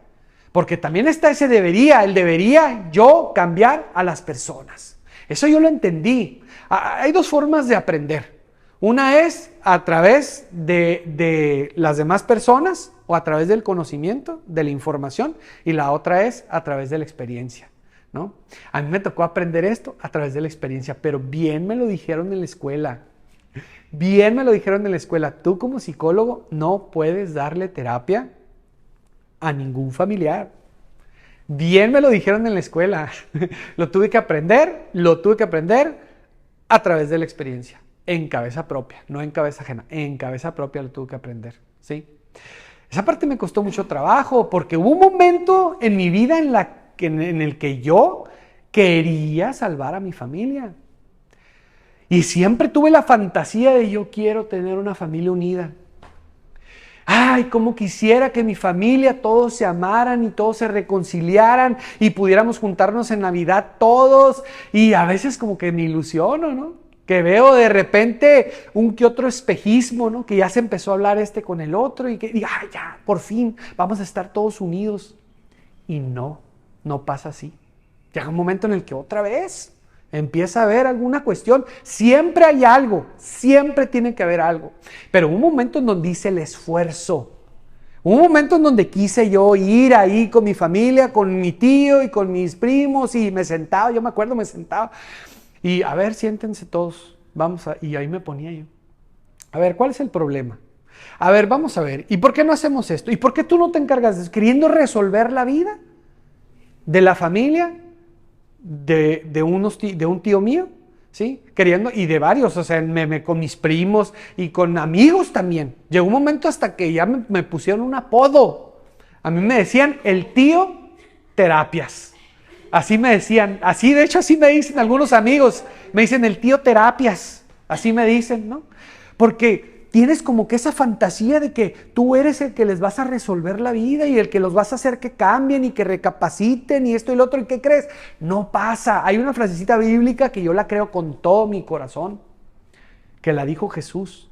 Porque también está ese el debería yo cambiar a las personas. Eso yo lo entendí. Hay dos formas de aprender. Una es a través de las demás personas o a través del conocimiento, de la información, y la otra es a través de la experiencia, ¿no? A mí me tocó aprender esto a través de la experiencia, pero bien me lo dijeron en la escuela. Bien me lo dijeron en la escuela. Tú como psicólogo no puedes darle terapia a ningún familiar. Bien me lo dijeron en la escuela. Lo tuve que aprender a través de la experiencia, en cabeza propia, no en cabeza ajena, en cabeza propia lo tuve que aprender, ¿sí? Esa parte me costó mucho trabajo porque hubo un momento en mi vida en el que yo quería salvar a mi familia. Y siempre tuve la fantasía de yo quiero tener una familia unida. Ay, cómo quisiera que mi familia todos se amaran y todos se reconciliaran y pudiéramos juntarnos en Navidad todos. Y a veces como que me ilusiono, ¿no? Que veo de repente un que otro espejismo, ¿no? Que ya se empezó a hablar este con el otro y que diga, ay, ya, por fin vamos a estar todos unidos. Y no pasa así. Llega un momento en el que otra vez empieza a haber alguna cuestión. Siempre hay algo, siempre tiene que haber algo. Pero hubo un momento en donde hice el esfuerzo. Hubo un momento en donde quise yo ir ahí con mi familia, con mi tío y con mis primos y me sentaba, yo me acuerdo, me sentaba y a ver, siéntense todos, y ahí me ponía yo. A ver, ¿cuál es el problema? A ver, vamos a ver, ¿y por qué no hacemos esto? ¿Y por qué tú no te encargas de queriendo resolver la vida de la familia? De un tío mío, ¿sí? Queriendo, y de varios, o sea, con mis primos y con amigos también. Llegó un momento hasta que ya me pusieron un apodo. A mí me decían el tío terapias. Así me decían, así de hecho así me dicen algunos amigos, me dicen el tío terapias, así me dicen, ¿no? Porque tienes como que esa fantasía de que tú eres el que les vas a resolver la vida y el que los vas a hacer que cambien y que recapaciten y esto y lo otro. ¿Y qué crees? No pasa. Hay una frasecita bíblica que yo la creo con todo mi corazón, que la dijo Jesús.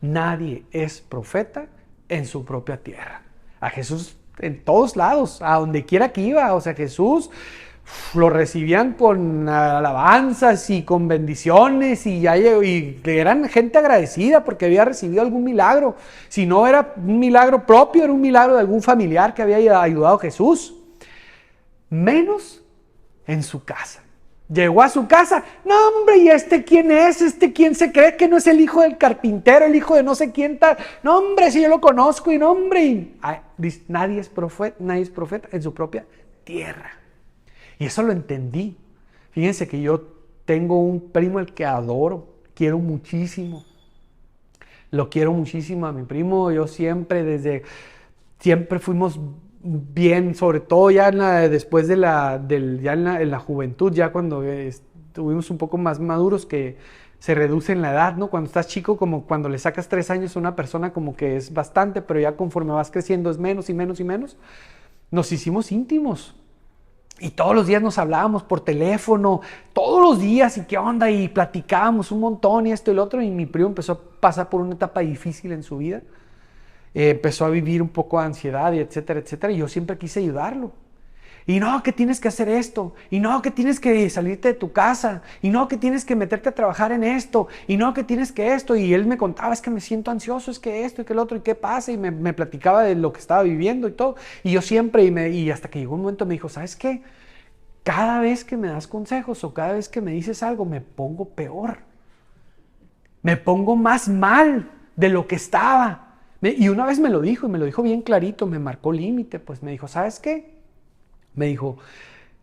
Nadie es profeta en su propia tierra. A Jesús en todos lados, a donde quiera que iba. O sea, Jesús lo recibían con alabanzas y con bendiciones y eran gente agradecida porque había recibido algún milagro. Si no era un milagro propio, era un milagro de algún familiar que había ayudado a Jesús. Menos en su casa. Llegó a su casa, no hombre, ¿y este quién es? ¿Este quién se cree que no es el hijo del carpintero, el hijo de no sé quién tal? No hombre, si yo lo conozco y no hombre. Nadie es profeta en su propia tierra. Y eso lo entendí. Fíjense que yo tengo un primo al que adoro, quiero muchísimo. Lo quiero muchísimo a mi primo. Yo siempre fuimos bien, sobre todo ya después de en la juventud, ya cuando estuvimos un poco más maduros, que se reduce en la edad, ¿no? Cuando estás chico, como cuando le sacas 3 años a una persona, como que es bastante, pero ya conforme vas creciendo es menos y menos y menos. Nos hicimos íntimos. Y todos los días nos hablábamos por teléfono, todos los días, y qué onda, y platicábamos un montón, y esto y lo otro, y mi primo empezó a pasar por una etapa difícil en su vida, empezó a vivir un poco de ansiedad, y etcétera, etcétera, y yo siempre quise ayudarlo. Y no, que tienes que hacer esto, y no, que tienes que salirte de tu casa, y no, que tienes que meterte a trabajar en esto, y no, que tienes que esto, y él me contaba, es que me siento ansioso, es que esto y que el otro, y qué pasa, y me platicaba de lo que estaba viviendo y todo, y yo siempre, y hasta que llegó un momento me dijo, ¿sabes qué? Cada vez que me das consejos o cada vez que me dices algo, me pongo peor, me pongo más mal de lo que estaba. Y una vez me lo dijo, y me lo dijo bien clarito, me marcó límite, pues me dijo, ¿sabes qué? Me dijo,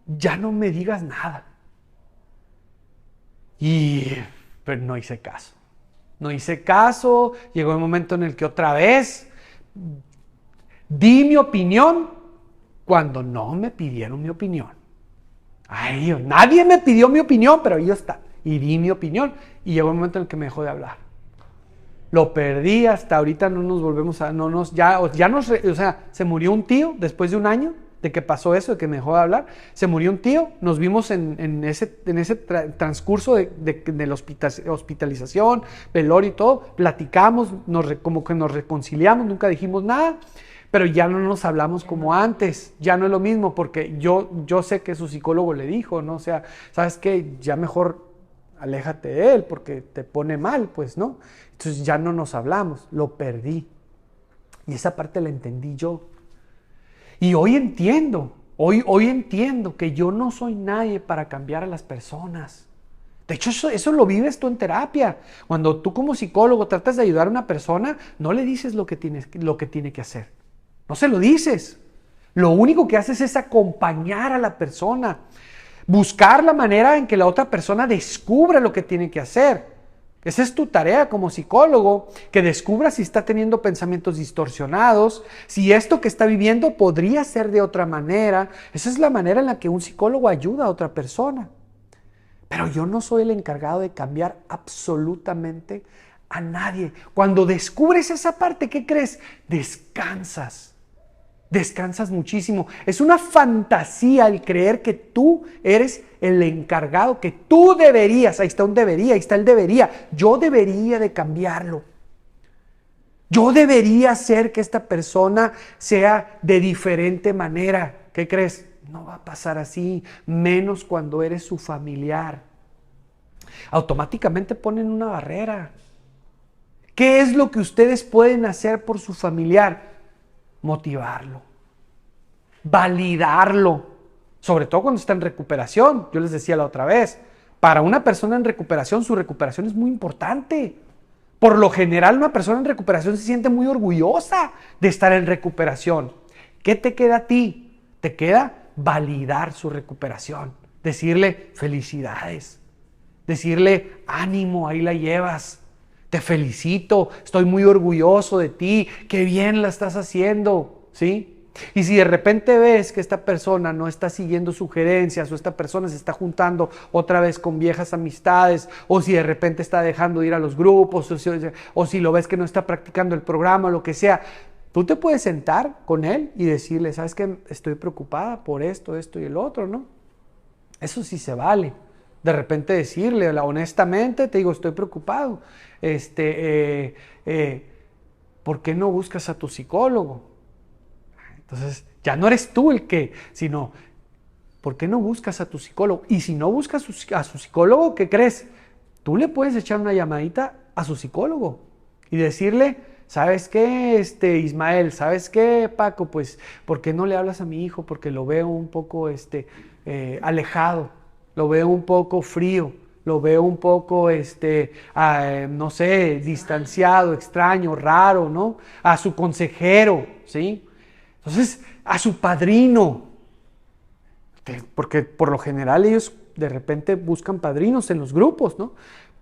ya no me digas nada. Pero no hice caso. No hice caso, llegó el momento en el que otra vez di mi opinión cuando no me pidieron mi opinión. Ay, nadie me pidió mi opinión, pero yo está. Y di mi opinión y llegó el momento en el que me dejó de hablar. Lo perdí, hasta ahorita no nos volvemos a... o sea, se murió un tío después de 1 año de que pasó eso, de que me dejó de hablar. Se murió un tío, nos vimos en ese transcurso de la hospitalización, velorio y todo. Platicamos, como que nos reconciliamos, nunca dijimos nada. Pero ya no nos hablamos como antes, ya no es lo mismo, porque yo sé que su psicólogo le dijo, ¿no? O sea, ¿sabes qué? Ya mejor aléjate de él porque te pone mal, pues, ¿no? Entonces ya no nos hablamos, lo perdí. Y esa parte la entendí yo. Y hoy entiendo que yo no soy nadie para cambiar a las personas. De hecho, eso lo vives tú en terapia. Cuando tú como psicólogo tratas de ayudar a una persona, no le dices lo que tiene que hacer. No se lo dices. Lo único que haces es acompañar a la persona. Buscar la manera en que la otra persona descubra lo que tiene que hacer. Esa es tu tarea como psicólogo, que descubra si está teniendo pensamientos distorsionados, si esto que está viviendo podría ser de otra manera. Esa es la manera en la que un psicólogo ayuda a otra persona. Pero yo no soy el encargado de cambiar absolutamente a nadie. Cuando descubres esa parte, ¿qué crees? Descansas. Descansas muchísimo. Es una fantasía el creer que tú eres el encargado, que tú deberías, ahí está un debería, ahí está el debería. Yo debería de cambiarlo. Yo debería hacer que esta persona sea de diferente manera. ¿Qué crees? No va a pasar así, menos cuando eres su familiar. Automáticamente ponen una barrera. ¿Qué es lo que ustedes pueden hacer por su familiar? Motivarlo, validarlo, sobre todo cuando está en recuperación. Yo les decía la otra vez, para una persona en recuperación, su recuperación es muy importante. Por lo general, una persona en recuperación se siente muy orgullosa de estar en recuperación. ¿Qué te queda a ti? Te queda validar su recuperación, decirle felicidades, decirle ánimo, ahí la llevas. Te felicito, estoy muy orgulloso de ti, qué bien la estás haciendo, ¿sí? Y si de repente ves que esta persona no está siguiendo sugerencias o esta persona se está juntando otra vez con viejas amistades, o si de repente está dejando de ir a los grupos, o si lo ves que no está practicando el programa, lo que sea, tú te puedes sentar con él y decirle, ¿sabes qué? Estoy preocupada por esto, esto y el otro, ¿no? Eso sí se vale. De repente decirle, honestamente, te digo, estoy preocupado. ¿Por qué no buscas a tu psicólogo? Entonces, ya no eres tú el que, sino, ¿por qué no buscas a tu psicólogo? Y si no buscas a su psicólogo, ¿qué crees? Tú le puedes echar una llamadita a su psicólogo y decirle, ¿sabes qué, Ismael? ¿Sabes qué, Paco? Pues, ¿por qué no le hablas a mi hijo? Porque lo veo un poco alejado, lo veo un poco frío, lo veo un poco, no sé, distanciado, extraño, raro, ¿no? A su consejero, ¿sí? Entonces, a su padrino, porque por lo general ellos de repente buscan padrinos en los grupos, ¿no?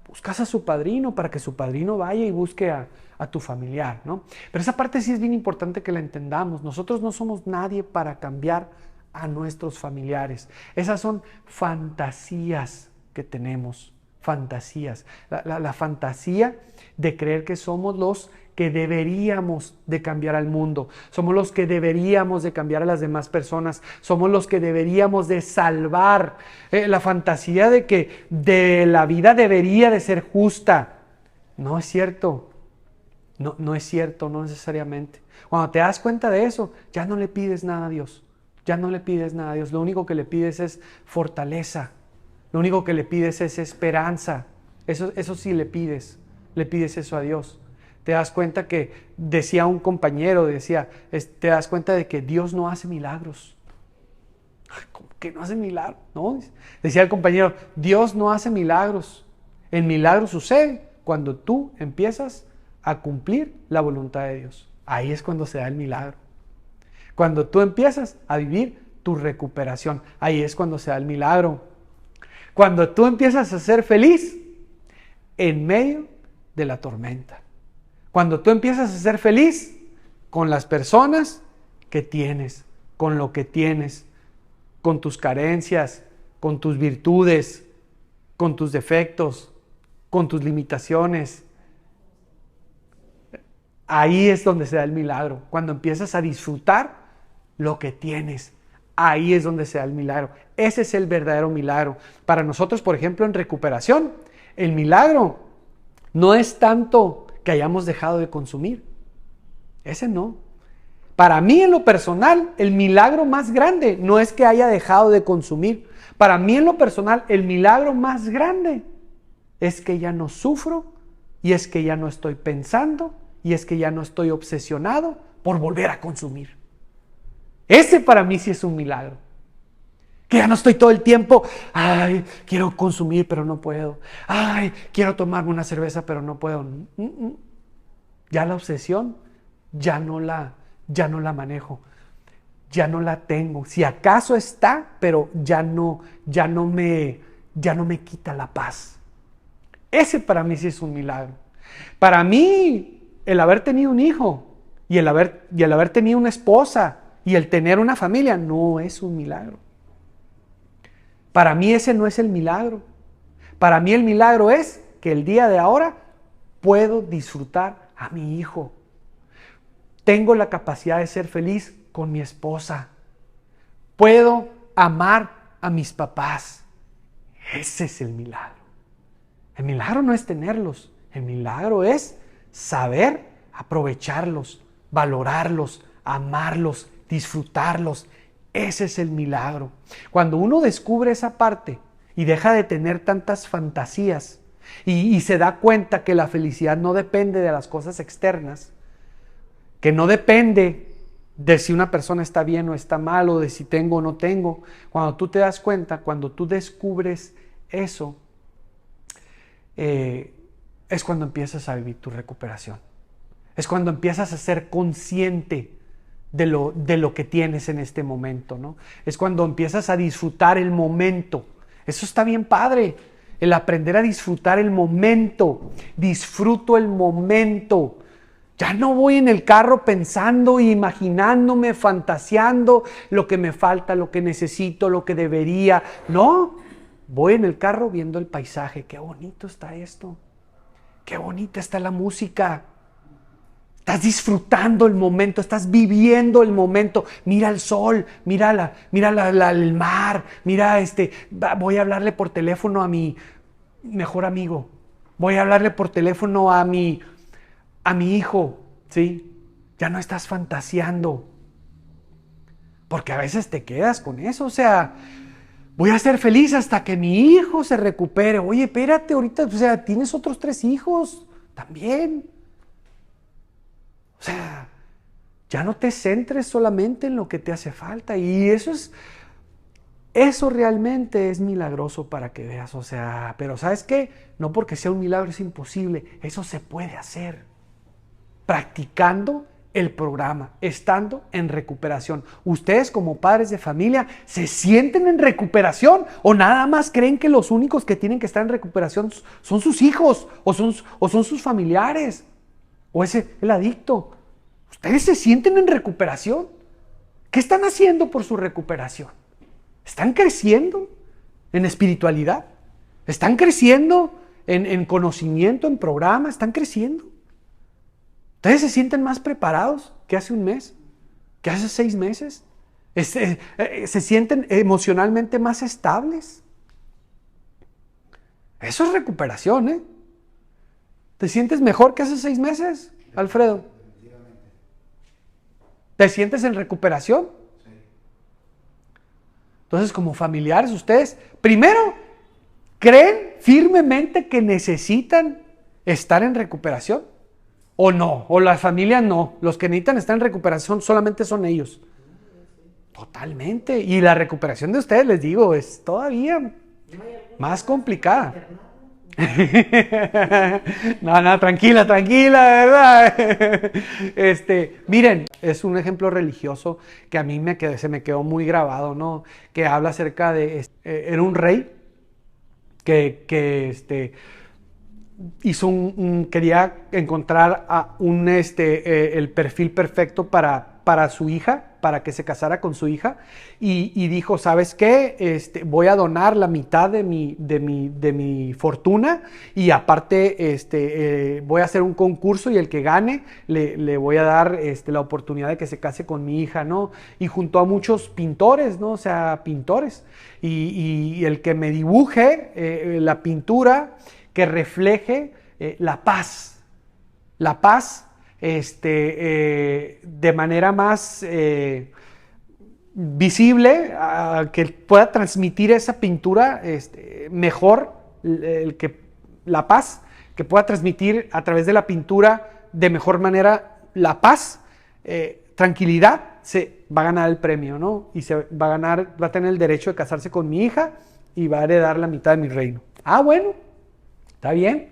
Buscas a su padrino para que su padrino vaya y busque a tu familiar, ¿no? Pero esa parte sí es bien importante que la entendamos. Nosotros no somos nadie para cambiar a nuestros familiares. Esas son fantasías que tenemos, fantasías. La fantasía de creer que somos los que deberíamos de cambiar al mundo, somos los que deberíamos de cambiar a las demás personas, somos los que deberíamos de salvar. La fantasía de que la vida debería de ser justa. No es cierto, no es cierto, no necesariamente. Cuando te das cuenta de eso, ya no le pides nada a Dios, ya no le pides nada a Dios, lo único que le pides es fortaleza, lo único que le pides es esperanza, eso sí le pides eso a Dios. Te das cuenta que, decía un compañero, te das cuenta de que Dios no hace milagros. ¿Cómo que no hace milagros? No, decía el compañero, Dios no hace milagros. El milagro sucede cuando tú empiezas a cumplir la voluntad de Dios. Ahí es cuando se da el milagro. Cuando tú empiezas a vivir tu recuperación, ahí es cuando se da el milagro. Cuando tú empiezas a ser feliz en medio de la tormenta. Cuando tú empiezas a ser feliz con las personas que tienes, con lo que tienes, con tus carencias, con tus virtudes, con tus defectos, con tus limitaciones. Ahí es donde se da el milagro. Cuando empiezas a disfrutar lo que tienes, ahí es donde se da el milagro. Ese es el verdadero milagro. Para nosotros, por ejemplo, en recuperación, el milagro no es tanto que hayamos dejado de consumir. Ese no. Para mí, en lo personal, el milagro más grande no es que haya dejado de consumir. Para mí, en lo personal, el milagro más grande es que ya no sufro, y es que ya no estoy pensando, y es que ya no estoy obsesionado por volver a consumir. Ese para mí sí es un milagro. Que ya no estoy todo el tiempo, ay, quiero consumir pero no puedo. Ay, quiero tomarme una cerveza pero no puedo. Ya la obsesión, ya no la manejo. Ya no la tengo. Si acaso está, pero ya no me quita la paz. Ese para mí sí es un milagro. Para mí, el haber tenido un hijo y el haber tenido una esposa y el tener una familia no es un milagro. Para mí ese no es el milagro. Para mí el milagro es que el día de ahora puedo disfrutar a mi hijo. Tengo la capacidad de ser feliz con mi esposa. Puedo amar a mis papás. Ese es el milagro. El milagro no es tenerlos. El milagro es saber aprovecharlos, valorarlos, amarlos, disfrutarlos. Ese es el milagro. Cuando uno descubre esa parte y deja de tener tantas fantasías y se da cuenta que la felicidad no depende de las cosas externas, que no depende de si una persona está bien o está mal, o de si tengo o no tengo. Cuando tú te das cuenta, cuando tú descubres eso, es cuando empiezas a vivir tu recuperación. Es cuando empiezas a ser consciente de lo que tienes en este momento, ¿no? Es cuando empiezas a disfrutar el momento. Eso está bien padre, el aprender a disfrutar el momento. Disfruto el momento. Ya no voy en el carro pensando, imaginándome, fantaseando lo que me falta, lo que necesito, lo que debería. No, voy en el carro viendo el paisaje. Qué bonito está esto. Qué bonita está la música. Estás disfrutando el momento, estás viviendo el momento. Mira el sol, mira el mar, voy a hablarle por teléfono a mi mejor amigo. Voy a hablarle por teléfono a mi hijo, ¿sí? Ya no estás fantaseando. Porque a veces te quedas con eso, o sea, voy a ser feliz hasta que mi hijo se recupere. Oye, espérate, ahorita, o sea, tienes otros 3 hijos también. O sea, ya no te centres solamente en lo que te hace falta. Y eso realmente es milagroso para que veas. O sea, pero ¿sabes qué? No porque sea un milagro es imposible. Eso se puede hacer practicando el programa, estando en recuperación. ¿Ustedes como padres de familia se sienten en recuperación o nada más creen que los únicos que tienen que estar en recuperación son sus hijos o son sus familiares o el adicto? ¿Ustedes se sienten en recuperación? ¿Qué están haciendo por su recuperación? ¿Están creciendo en espiritualidad? ¿Están creciendo en conocimiento, en programa? ¿Están creciendo? ¿Ustedes se sienten más preparados que hace un mes? ¿Que hace 6 meses? ¿Se sienten emocionalmente más estables? Eso es recuperación, ¿eh? ¿Te sientes mejor que hace 6 meses, Alfredo? ¿Te sientes en recuperación? Sí. Entonces, como familiares, ustedes, primero, ¿creen firmemente que necesitan estar en recuperación? ¿O no? ¿O la familia no? Los que necesitan estar en recuperación solamente son ellos. Totalmente. Y la recuperación de ustedes, les digo, es todavía más complicada. No, tranquila, ¿verdad? Miren, es un ejemplo religioso que a mí se me quedó muy grabado, ¿no? Que habla acerca de, era un rey que hizo quería encontrar el perfil perfecto para su hija, para que se casara con su hija, y dijo, ¿sabes qué? Voy a donar la mitad de mi fortuna, y aparte voy a hacer un concurso, y el que gane le voy a dar la oportunidad de que se case con mi hija, ¿no? Y juntó a muchos pintores, ¿no? O sea, pintores, y el que me dibuje la pintura que refleje la paz, de manera más visible, que pueda transmitir esa pintura mejor, la paz, que pueda transmitir a través de la pintura de mejor manera la paz, tranquilidad, se va a ganar el premio, ¿no? Y va a tener el derecho de casarse con mi hija y va a heredar la mitad de mi reino. Ah, bueno, está bien.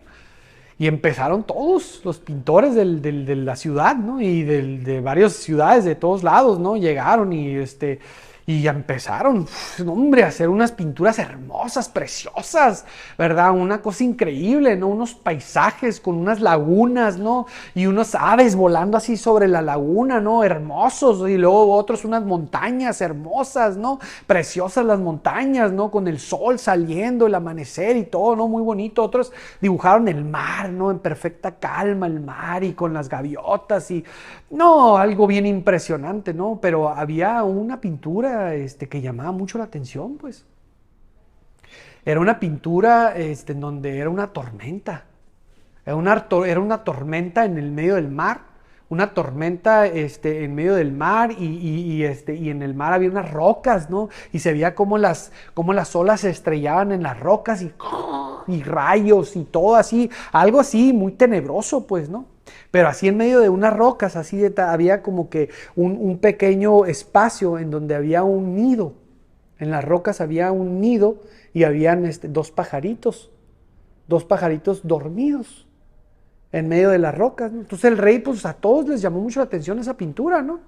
Y empezaron todos los pintores de la ciudad, ¿no? Y de varias ciudades, de todos lados, ¿no? Llegaron y ya empezaron, hombre, a hacer unas pinturas hermosas, preciosas, ¿verdad? Una cosa increíble, ¿no? Unos paisajes con unas lagunas, ¿no? Y unos aves volando así sobre la laguna, ¿no? Hermosos. Y luego otros unas montañas hermosas, ¿no? Preciosas las montañas, ¿no? Con el sol saliendo, el amanecer y todo, ¿no? Muy bonito. Otros dibujaron el mar, ¿no? En perfecta calma el mar y con las gaviotas y... No, algo bien impresionante, ¿no? Pero había una pintura que llamaba mucho la atención, pues. Era una pintura en donde era una tormenta. Era una tormenta en el medio del mar. Una tormenta en medio del mar y en el mar había unas rocas, ¿no? Y se veía cómo las olas se estrellaban en las rocas y rayos y todo así. Algo así muy tenebroso, pues, ¿no? Pero así en medio de unas rocas, había como que un pequeño espacio en donde había un nido. En las rocas había un nido y habían 2 pajaritos dormidos en medio de las rocas, ¿no? Entonces el rey, pues a todos les llamó mucho la atención esa pintura, ¿no?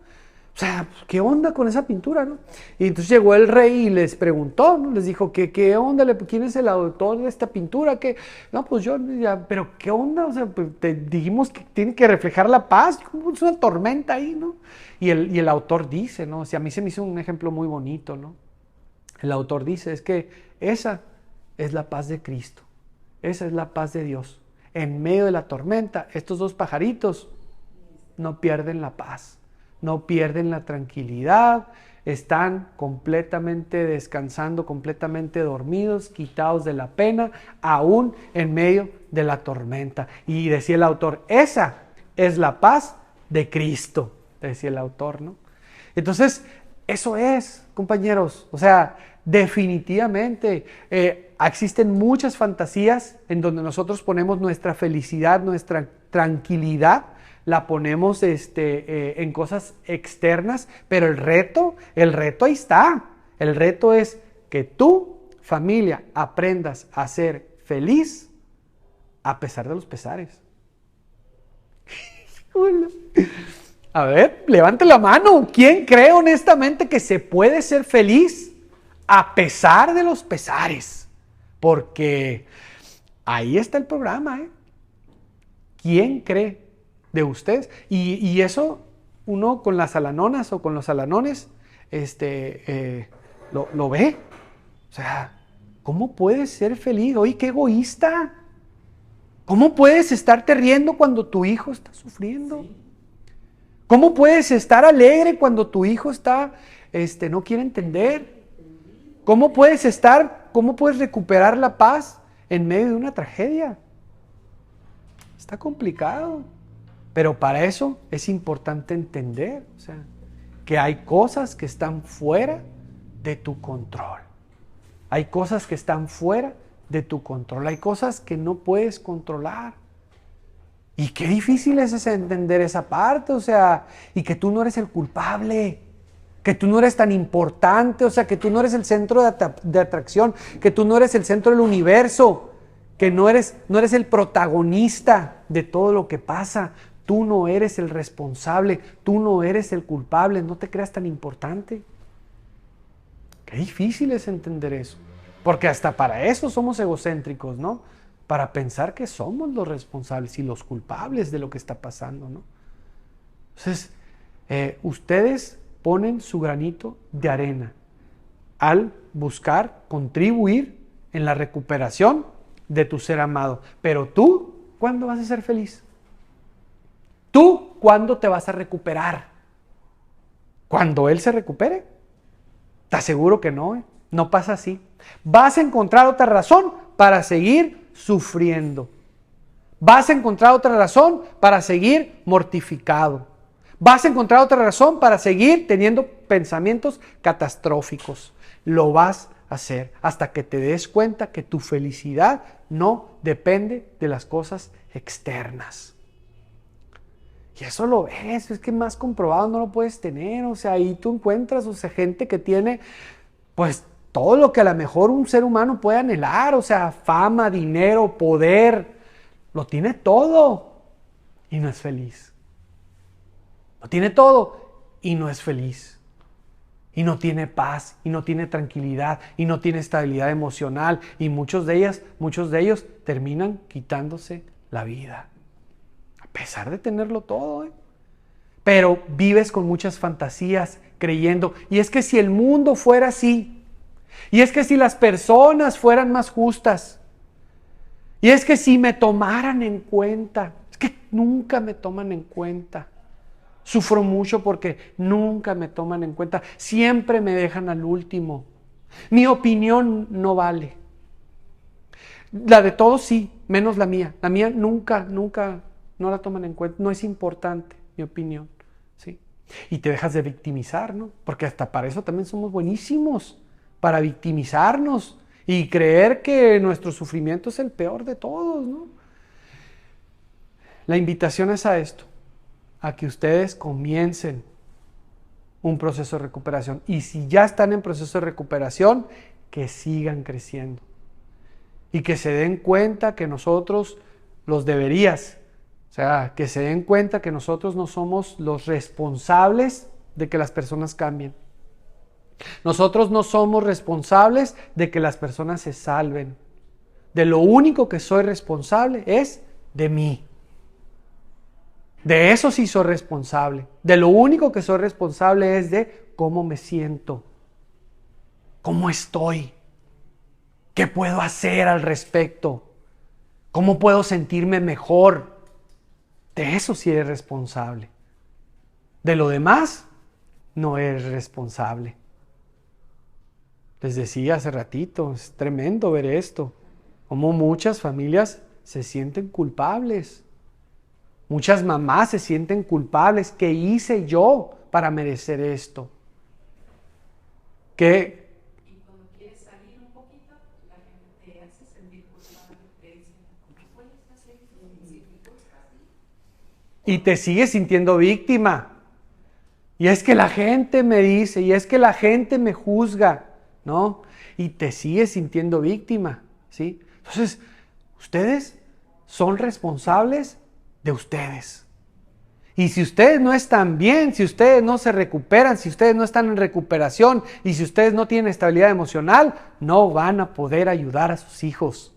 O sea, ¿qué onda con esa pintura, no? Y entonces llegó el rey y les preguntó, ¿no? Les dijo, ¿qué onda? ¿Quién es el autor de esta pintura? ¿Qué? No, pues yo, ya, pero ¿qué onda? O sea, pues te dijimos que tiene que reflejar la paz, como es una tormenta ahí, ¿no? Y el autor dice, ¿no? O sea, a mí se me hizo un ejemplo muy bonito, ¿no? El autor dice, es que esa es la paz de Cristo, esa es la paz de Dios. En medio de la tormenta, estos dos pajaritos no pierden la paz, no pierden la tranquilidad, están completamente descansando, completamente dormidos, quitados de la pena, aún en medio de la tormenta. Y decía el autor, esa es la paz de Cristo, decía el autor, ¿no? Entonces, eso es, compañeros, o sea, definitivamente existen muchas fantasías en donde nosotros ponemos nuestra felicidad, nuestra tranquilidad, la ponemos en cosas externas, pero el reto ahí está. El reto es que tú, familia, aprendas a ser feliz a pesar de los pesares. A ver, levante la mano. ¿Quién cree honestamente que se puede ser feliz a pesar de los pesares? Porque ahí está el programa, ¿eh? ¿Quién cree de ustedes? Y eso uno con las alanonas o con los alanones lo ve. O sea, ¿cómo puedes ser feliz? Oye, qué egoísta. ¿Cómo puedes estarte riendo cuando tu hijo está sufriendo? Sí. ¿Cómo puedes estar alegre cuando tu hijo está, no quiere entender? ¿Cómo puedes recuperar la paz en medio de una tragedia? Está complicado. Pero para eso es importante entender, o sea, que hay cosas que están fuera de tu control. Hay cosas que están fuera de tu control. Hay cosas que no puedes controlar. Y qué difícil es entender esa parte, o sea, y que tú no eres el culpable, que tú no eres tan importante, o sea, que tú no eres el centro de atracción, que tú no eres el centro del universo, que no eres el protagonista de todo lo que pasa. Tú no eres el responsable, tú no eres el culpable, no te creas tan importante. Qué difícil es entender eso, porque hasta para eso somos egocéntricos, ¿no? Para pensar que somos los responsables y los culpables de lo que está pasando, ¿no? Entonces, ustedes ponen su granito de arena al buscar contribuir en la recuperación de tu ser amado. Pero tú, ¿cuándo vas a ser feliz? ¿Tú cuándo te vas a recuperar? ¿Cuando él se recupere? Te aseguro que no, no pasa así. Vas a encontrar otra razón para seguir sufriendo. Vas a encontrar otra razón para seguir mortificado. Vas a encontrar otra razón para seguir teniendo pensamientos catastróficos. Lo vas a hacer hasta que te des cuenta que tu felicidad no depende de las cosas externas. Y eso lo ves, es que más comprobado no lo puedes tener. O sea, ahí tú encuentras, o sea, gente que tiene, pues, todo lo que a lo mejor un ser humano puede anhelar. O sea, fama, dinero, poder, lo tiene todo y no es feliz. Lo tiene todo y no es feliz. Y no tiene paz, y no tiene tranquilidad, y no tiene estabilidad emocional. Y muchos de ellos terminan quitándose la vida. A pesar de tenerlo todo, ¿eh? Pero vives con muchas fantasías, creyendo, y es que si el mundo fuera así, y es que si las personas fueran más justas, y es que si me tomaran en cuenta, es que nunca me toman en cuenta. Sufro mucho porque nunca me toman en cuenta, siempre me dejan al último. Mi opinión no vale. La de todos sí, menos la mía. La mía nunca no la toman en cuenta, no es importante mi opinión, ¿sí? Y te dejas de victimizar, ¿no? Porque hasta para eso también somos buenísimos, para victimizarnos y creer que nuestro sufrimiento es el peor de todos, ¿no? La invitación es a esto, a que ustedes comiencen un proceso de recuperación. Y si ya están en proceso de recuperación, que sigan creciendo. Y que se den cuenta que nosotros los deberías. O sea, que se den cuenta que nosotros no somos los responsables de que las personas cambien. Nosotros no somos responsables de que las personas se salven. De lo único que soy responsable es de mí. De eso sí soy responsable. De lo único que soy responsable es de cómo me siento, cómo estoy, qué puedo hacer al respecto, cómo puedo sentirme mejor. De eso sí eres responsable. De lo demás, no eres responsable. Les decía hace ratito, es tremendo ver esto, cómo muchas familias se sienten culpables. Muchas mamás se sienten culpables. ¿Qué hice yo para merecer esto? ¿Qué? Y cuando quieres salir un poquito, la gente te hace sentir culpable, te dice, ¿cómo puedes hacer eso? Y te sigues sintiendo víctima. Y es que la gente me dice, y es que la gente me juzga, ¿no? Y te sigues sintiendo víctima, ¿sí? Entonces, ustedes son responsables de ustedes. Y si ustedes no están bien, si ustedes no se recuperan, si ustedes no están en recuperación y si ustedes no tienen estabilidad emocional, no van a poder ayudar a sus hijos.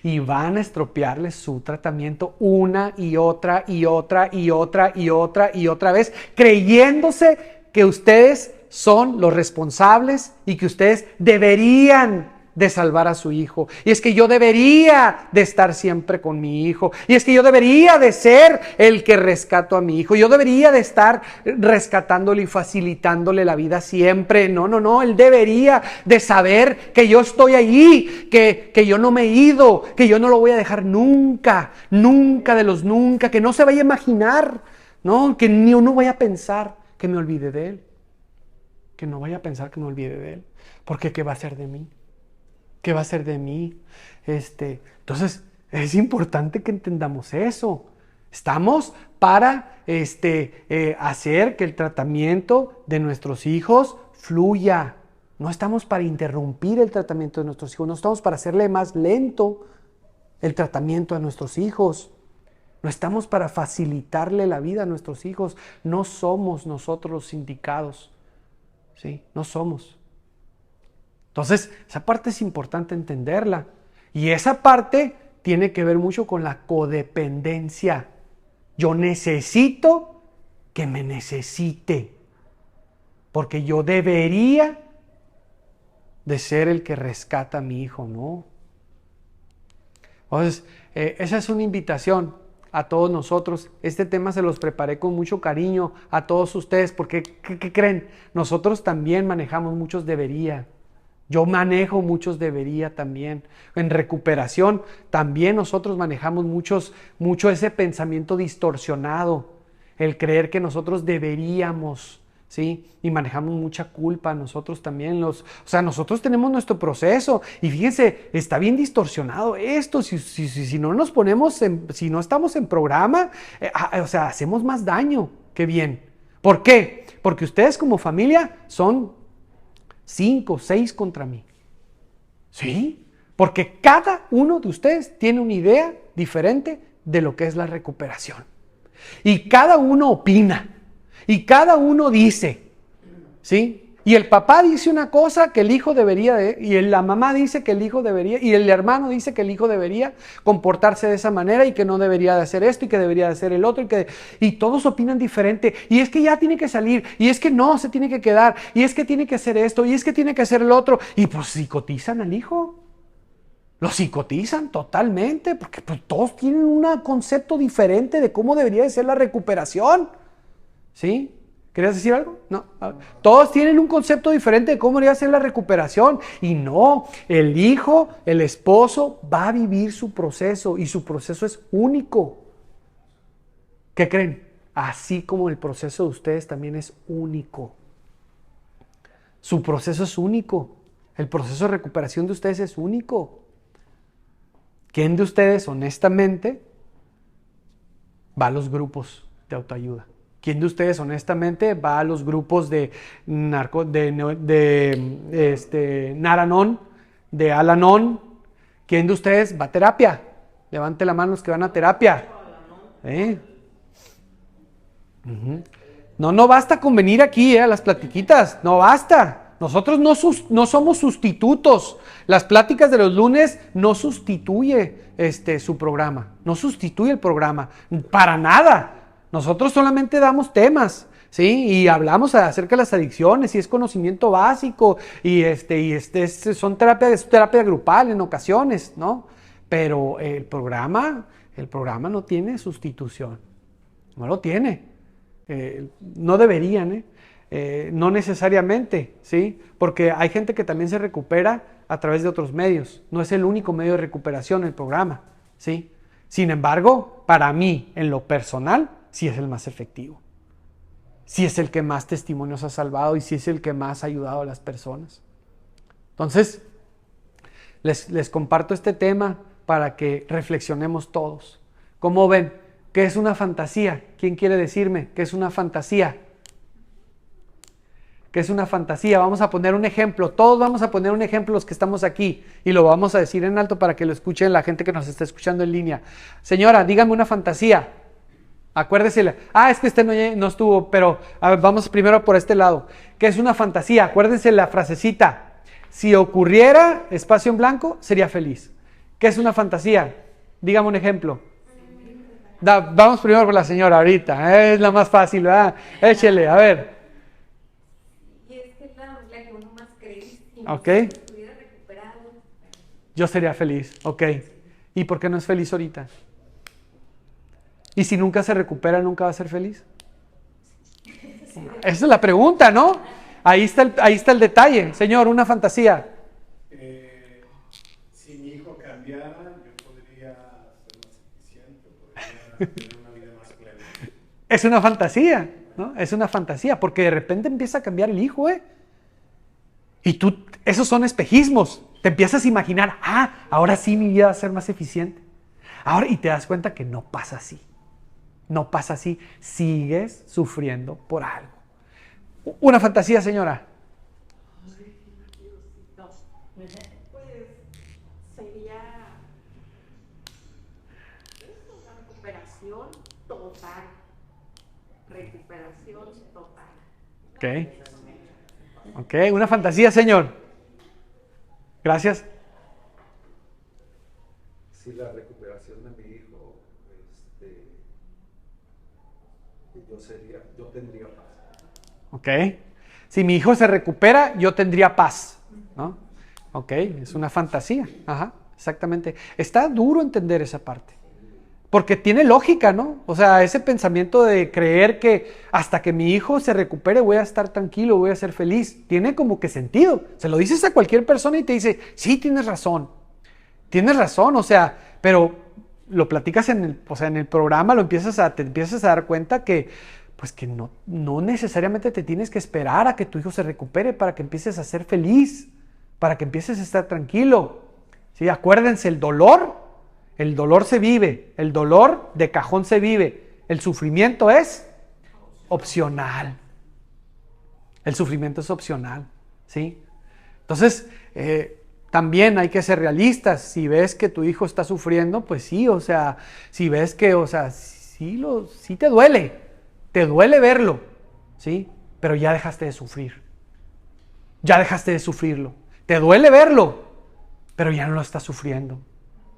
Y van a estropearles su tratamiento una y otra y otra y otra y otra y otra vez, creyéndose que ustedes son los responsables y que ustedes deberían de salvar a su hijo. Y es que yo debería de estar siempre con mi hijo. Y es que yo debería de ser el que rescato a mi hijo. Yo debería de estar rescatándole y facilitándole la vida siempre. No. Él debería de saber que yo estoy ahí, que yo no me he ido, que yo no lo voy a dejar nunca, nunca de los nunca, que no se vaya a imaginar, ¿no? Que ni uno vaya a pensar que me olvide de él. Que no vaya a pensar que me olvide de él. Porque ¿qué va a hacer de mí? ¿Qué va a ser de mí? Entonces, es importante que entendamos eso. Estamos para hacer que el tratamiento de nuestros hijos fluya. No estamos para interrumpir el tratamiento de nuestros hijos. No estamos para hacerle más lento el tratamiento a nuestros hijos. No estamos para facilitarle la vida a nuestros hijos. No somos nosotros los indicados. ¿Sí? No somos. Entonces, esa parte es importante entenderla. Y esa parte tiene que ver mucho con la codependencia. Yo necesito que me necesite. Porque yo debería de ser el que rescata a mi hijo, ¿no? Entonces, esa es una invitación a todos nosotros. Este tema se los preparé con mucho cariño a todos ustedes. Porque, ¿qué creen? Nosotros también manejamos muchos debería. Yo manejo muchos debería también. En recuperación también nosotros manejamos mucho ese pensamiento distorsionado. El creer que nosotros deberíamos, ¿sí? Y manejamos mucha culpa nosotros también. Nosotros tenemos nuestro proceso. Y fíjense, está bien distorsionado esto. Si no nos ponemos, si no estamos en programa, hacemos más daño que bien. ¿Por qué? Porque ustedes como familia son 5, 6 contra mí. ¿Sí? Porque cada uno de ustedes tiene una idea diferente de lo que es la recuperación. Y cada uno opina. Y cada uno dice. ¿Sí? Y el papá dice una cosa que el hijo debería de, y la mamá dice que el hijo debería, y el hermano dice que el hijo debería comportarse de esa manera y que no debería de hacer esto y que debería de hacer el otro y todos opinan diferente. Y es que ya tiene que salir, y es que no, se tiene que quedar, y es que tiene que hacer esto, y es que tiene que hacer el otro. Y pues psicotizan al hijo. Lo psicotizan totalmente, porque pues, todos tienen un concepto diferente de cómo debería de ser la recuperación. ¿Sí? ¿Querías decir algo? No. Todos tienen un concepto diferente de cómo debería ser la recuperación. Y no, el hijo, el esposo va a vivir su proceso y su proceso es único. ¿Qué creen? Así como el proceso de ustedes también es único. Su proceso es único. El proceso de recuperación de ustedes es único. ¿Quién de ustedes, honestamente, va a los grupos de autoayuda? ¿Quién de ustedes, honestamente, va a los grupos de Naranon, de Al-Anon? ¿Quién de ustedes va a terapia? Levante la mano los que van a terapia. No basta con venir aquí a las platiquitas, no basta. Nosotros no somos sustitutos. Las pláticas de los lunes no sustituye su programa, no sustituye el programa, para nada. Nosotros solamente damos temas, ¿sí? Y hablamos acerca de las adicciones, y es conocimiento básico, son terapia grupal en ocasiones, ¿no? Pero el programa no tiene sustitución, no lo tiene. No deberían, no necesariamente, ¿sí? Porque hay gente que también se recupera a través de otros medios. No es el único medio de recuperación el programa, ¿sí? Sin embargo, para mí, en lo personal, sí es el más efectivo. Sí es el que más testimonios ha salvado y sí es el que más ha ayudado a las personas. Entonces, les comparto este tema para que reflexionemos todos. ¿Cómo ven? ¿Qué es una fantasía? ¿Quién quiere decirme qué es una fantasía? ¿Qué es una fantasía? Vamos a poner un ejemplo. Todos vamos a poner un ejemplo los que estamos aquí y lo vamos a decir en alto para que lo escuchen la gente que nos está escuchando en línea. Señora, dígame una fantasía. Acuérdese. Es que no estuvo, pero a ver, vamos primero por este lado. ¿Qué es una fantasía? Acuérdense la frasecita. Si ocurriera, espacio en blanco, sería feliz. ¿Qué es una fantasía? Dígame un ejemplo. Vamos primero por la señora ahorita. Es la más fácil, ¿verdad? Échele, a ver. Y es que la que uno más cree. Si Ok. estuviera recuperado. Yo sería feliz, ok. ¿Y por qué no es feliz ahorita? ¿Y si nunca se recupera, nunca va a ser feliz? Esa es la pregunta, ¿no? Ahí está el detalle. Señor, una fantasía. Si mi hijo cambiara, yo podría ser más eficiente, podría tener una vida más plena. Es una fantasía, ¿no? Es una fantasía, porque de repente empieza a cambiar el hijo, ¿eh? Y esos son espejismos. Te empiezas a imaginar, ahora sí mi vida va a ser más eficiente. Y te das cuenta que no pasa así. No pasa así. Sigues sufriendo por algo. Una fantasía, señora. Pues sería una recuperación total. Recuperación total. Ok, una fantasía, señor. Gracias. Sí, la recuperación de mi hijo, yo tendría paz. Ok. Si mi hijo se recupera, yo tendría paz, ¿no? Ok, es una fantasía. Ajá, exactamente. Está duro entender esa parte. Porque tiene lógica, ¿no? O sea, ese pensamiento de creer que hasta que mi hijo se recupere voy a estar tranquilo, voy a ser feliz, tiene como que sentido. Se lo dices a cualquier persona y te dice, sí, tienes razón. Tienes razón, o sea, pero lo platicas en el programa, te empiezas a dar cuenta que, pues que no necesariamente te tienes que esperar a que tu hijo se recupere para que empieces a ser feliz, para que empieces a estar tranquilo. ¿Sí? Acuérdense, el dolor se vive, el dolor de cajón se vive, el sufrimiento es opcional. El sufrimiento es opcional, ¿sí? Entonces, también hay que ser realistas. Si ves que tu hijo está sufriendo, pues sí, o sea, si ves que, o sea, sí te duele verlo, ¿sí? Pero ya dejaste de sufrir. Ya dejaste de sufrirlo. Te duele verlo, pero ya no lo estás sufriendo.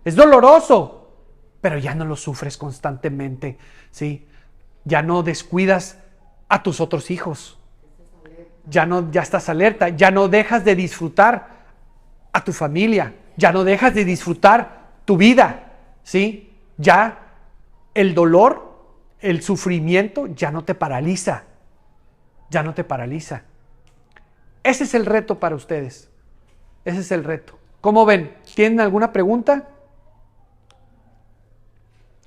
Es doloroso, pero ya no lo sufres constantemente, ¿sí? Ya no descuidas a tus otros hijos. Ya estás alerta, ya no dejas de disfrutar a tu familia, ya no dejas de disfrutar tu vida, ¿sí? Ya el dolor, el sufrimiento ya no te paraliza, ya no te paraliza. Ese es el reto para ustedes, ese es el reto. ¿Cómo ven? ¿Tienen alguna pregunta?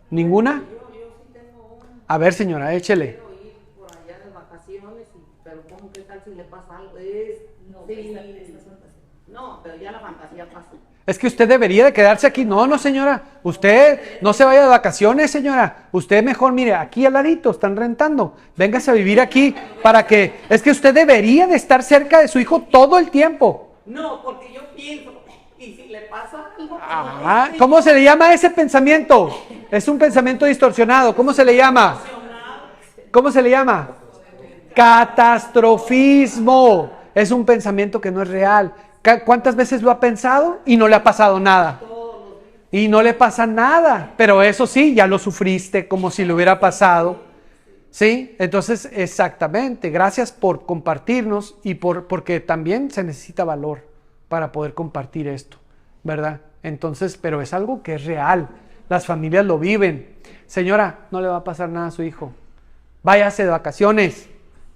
¿Ninguna? Yo sí tengo una. A ver, señora, échele. Quiero ir por allá de vacaciones, pero ¿cómo qué tal si le pasa algo? No, pero ya la fantasía pasa. Es que usted debería de quedarse aquí. No, señora. Usted no se vaya de vacaciones, señora. Usted mejor, mire, aquí al ladito están rentando. Véngase a vivir aquí para que... Es que usted debería de estar cerca de su hijo todo el tiempo. No, porque yo pienso, y si le pasa algo... ¿Cómo se le llama ese pensamiento? Es un pensamiento distorsionado. ¿Cómo se le llama? ¿Cómo se le llama? Catastrofismo. Es un pensamiento que no es real. ¿Cuántas veces lo ha pensado y no le ha pasado nada? Y no le pasa nada. Pero eso sí, ya lo sufriste como si le hubiera pasado. ¿Sí? Entonces, exactamente. Gracias por compartirnos y porque también se necesita valor para poder compartir esto, ¿verdad? Entonces, pero es algo que es real. Las familias lo viven. Señora, no le va a pasar nada a su hijo. Váyase de vacaciones.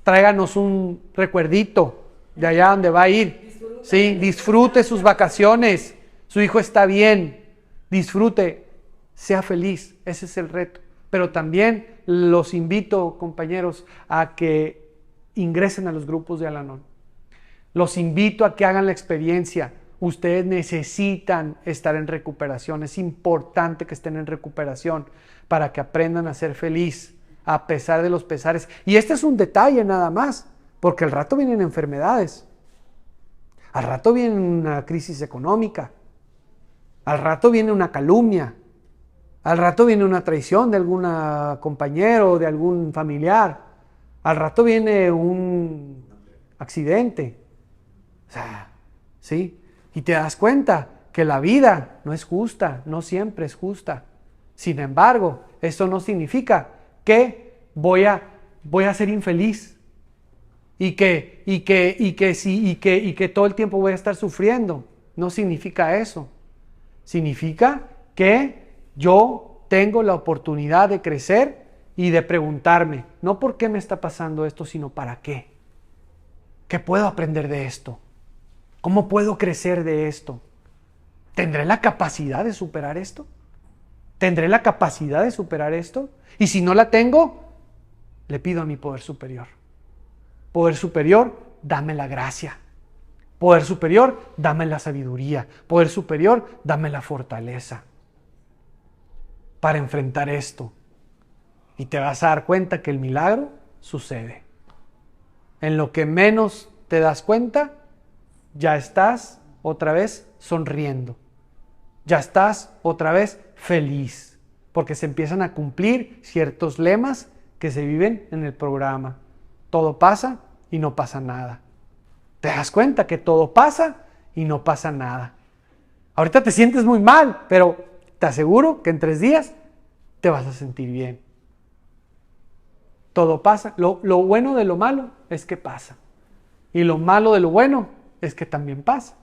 Tráiganos un recuerdito de allá donde va a ir. Sí, disfrute sus vacaciones. Su hijo está bien. Disfrute. Sea feliz. Ese es el reto. Pero también los invito, compañeros, a que ingresen a los grupos de Al-Anon. Los invito a que hagan la experiencia. Ustedes necesitan estar en recuperación. Es importante que estén en recuperación para que aprendan a ser feliz a pesar de los pesares. Y este es un detalle nada más, porque al rato vienen enfermedades. Al rato viene una crisis económica. Al rato viene una calumnia. Al rato viene una traición de algún compañero, de algún familiar. Al rato viene un accidente. O sea, ¿sí? Y te das cuenta que la vida no es justa, no siempre es justa. Sin embargo, eso no significa que voy a ser infeliz y que todo el tiempo voy a estar sufriendo. No significa eso. Significa que yo tengo la oportunidad de crecer y de preguntarme, no por qué me está pasando esto, sino para qué. ¿Qué puedo aprender de esto? ¿Cómo puedo crecer de esto? ¿Tendré la capacidad de superar esto? ¿Tendré la capacidad de superar esto? Y si no la tengo, le pido a mi poder superior. Poder superior, dame la gracia. Poder superior, dame la sabiduría. Poder superior, dame la fortaleza para enfrentar esto. Y te vas a dar cuenta que el milagro sucede. En lo que menos te das cuenta, ya estás otra vez sonriendo. Ya estás otra vez feliz. Porque se empiezan a cumplir ciertos lemas que se viven en el programa. Todo pasa y no pasa nada. Te das cuenta que todo pasa y no pasa nada. Ahorita te sientes muy mal, pero te aseguro que en 3 días te vas a sentir bien. Todo pasa. Lo bueno de lo malo es que pasa. Y lo malo de lo bueno es que también pasa.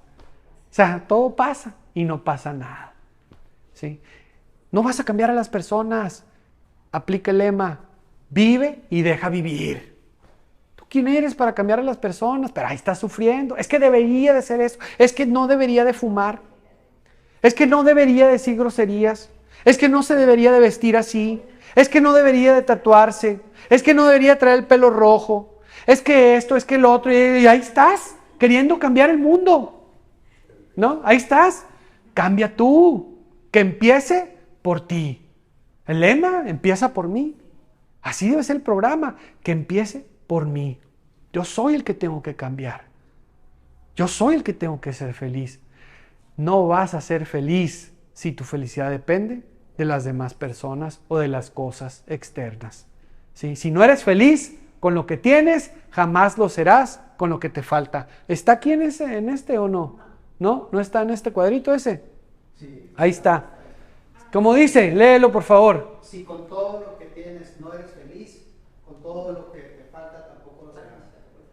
O sea, todo pasa y no pasa nada. ¿Sí? No vas a cambiar a las personas. Aplica el lema, vive y deja vivir. ¿Tú quién eres para cambiar a las personas? Pero ahí estás sufriendo. Es que debería de ser eso. Es que no debería de fumar. Es que no debería decir groserías. Es que no se debería de vestir así. Es que no debería de tatuarse. Es que no debería traer el pelo rojo. Es que esto, es que lo otro. Y ahí estás, queriendo cambiar el mundo. ¿No? Ahí estás. Cambia tú. Que empiece por ti. El lema empieza por mí. Así debe ser el programa. Que empiece por mí. Yo soy el que tengo que cambiar. Yo soy el que tengo que ser feliz. No vas a ser feliz si tu felicidad depende de las demás personas o de las cosas externas. ¿Sí? Si no eres feliz con lo que tienes, jamás lo serás con lo que te falta. ¿Está aquí en este o no? ¿No? ¿No está en este cuadrito ese? Sí. Ahí está. Como dice, léelo por favor. Si con todo lo que tienes no eres feliz, con todo lo que te falta tampoco lo serás.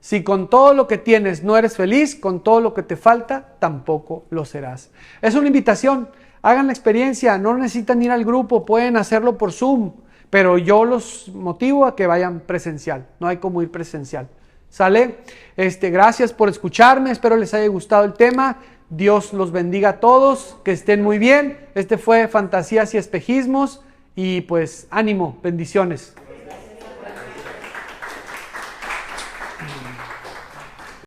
Si con todo lo que tienes no eres feliz, con todo lo que te falta tampoco lo serás. Es una invitación. Hagan la experiencia, no necesitan ir al grupo, pueden hacerlo por Zoom, pero yo los motivo a que vayan presencial, no hay como ir presencial. ¿Sale? Gracias por escucharme, espero les haya gustado el tema, Dios los bendiga a todos, que estén muy bien, fue Fantasías y Espejismos, y pues ánimo, bendiciones.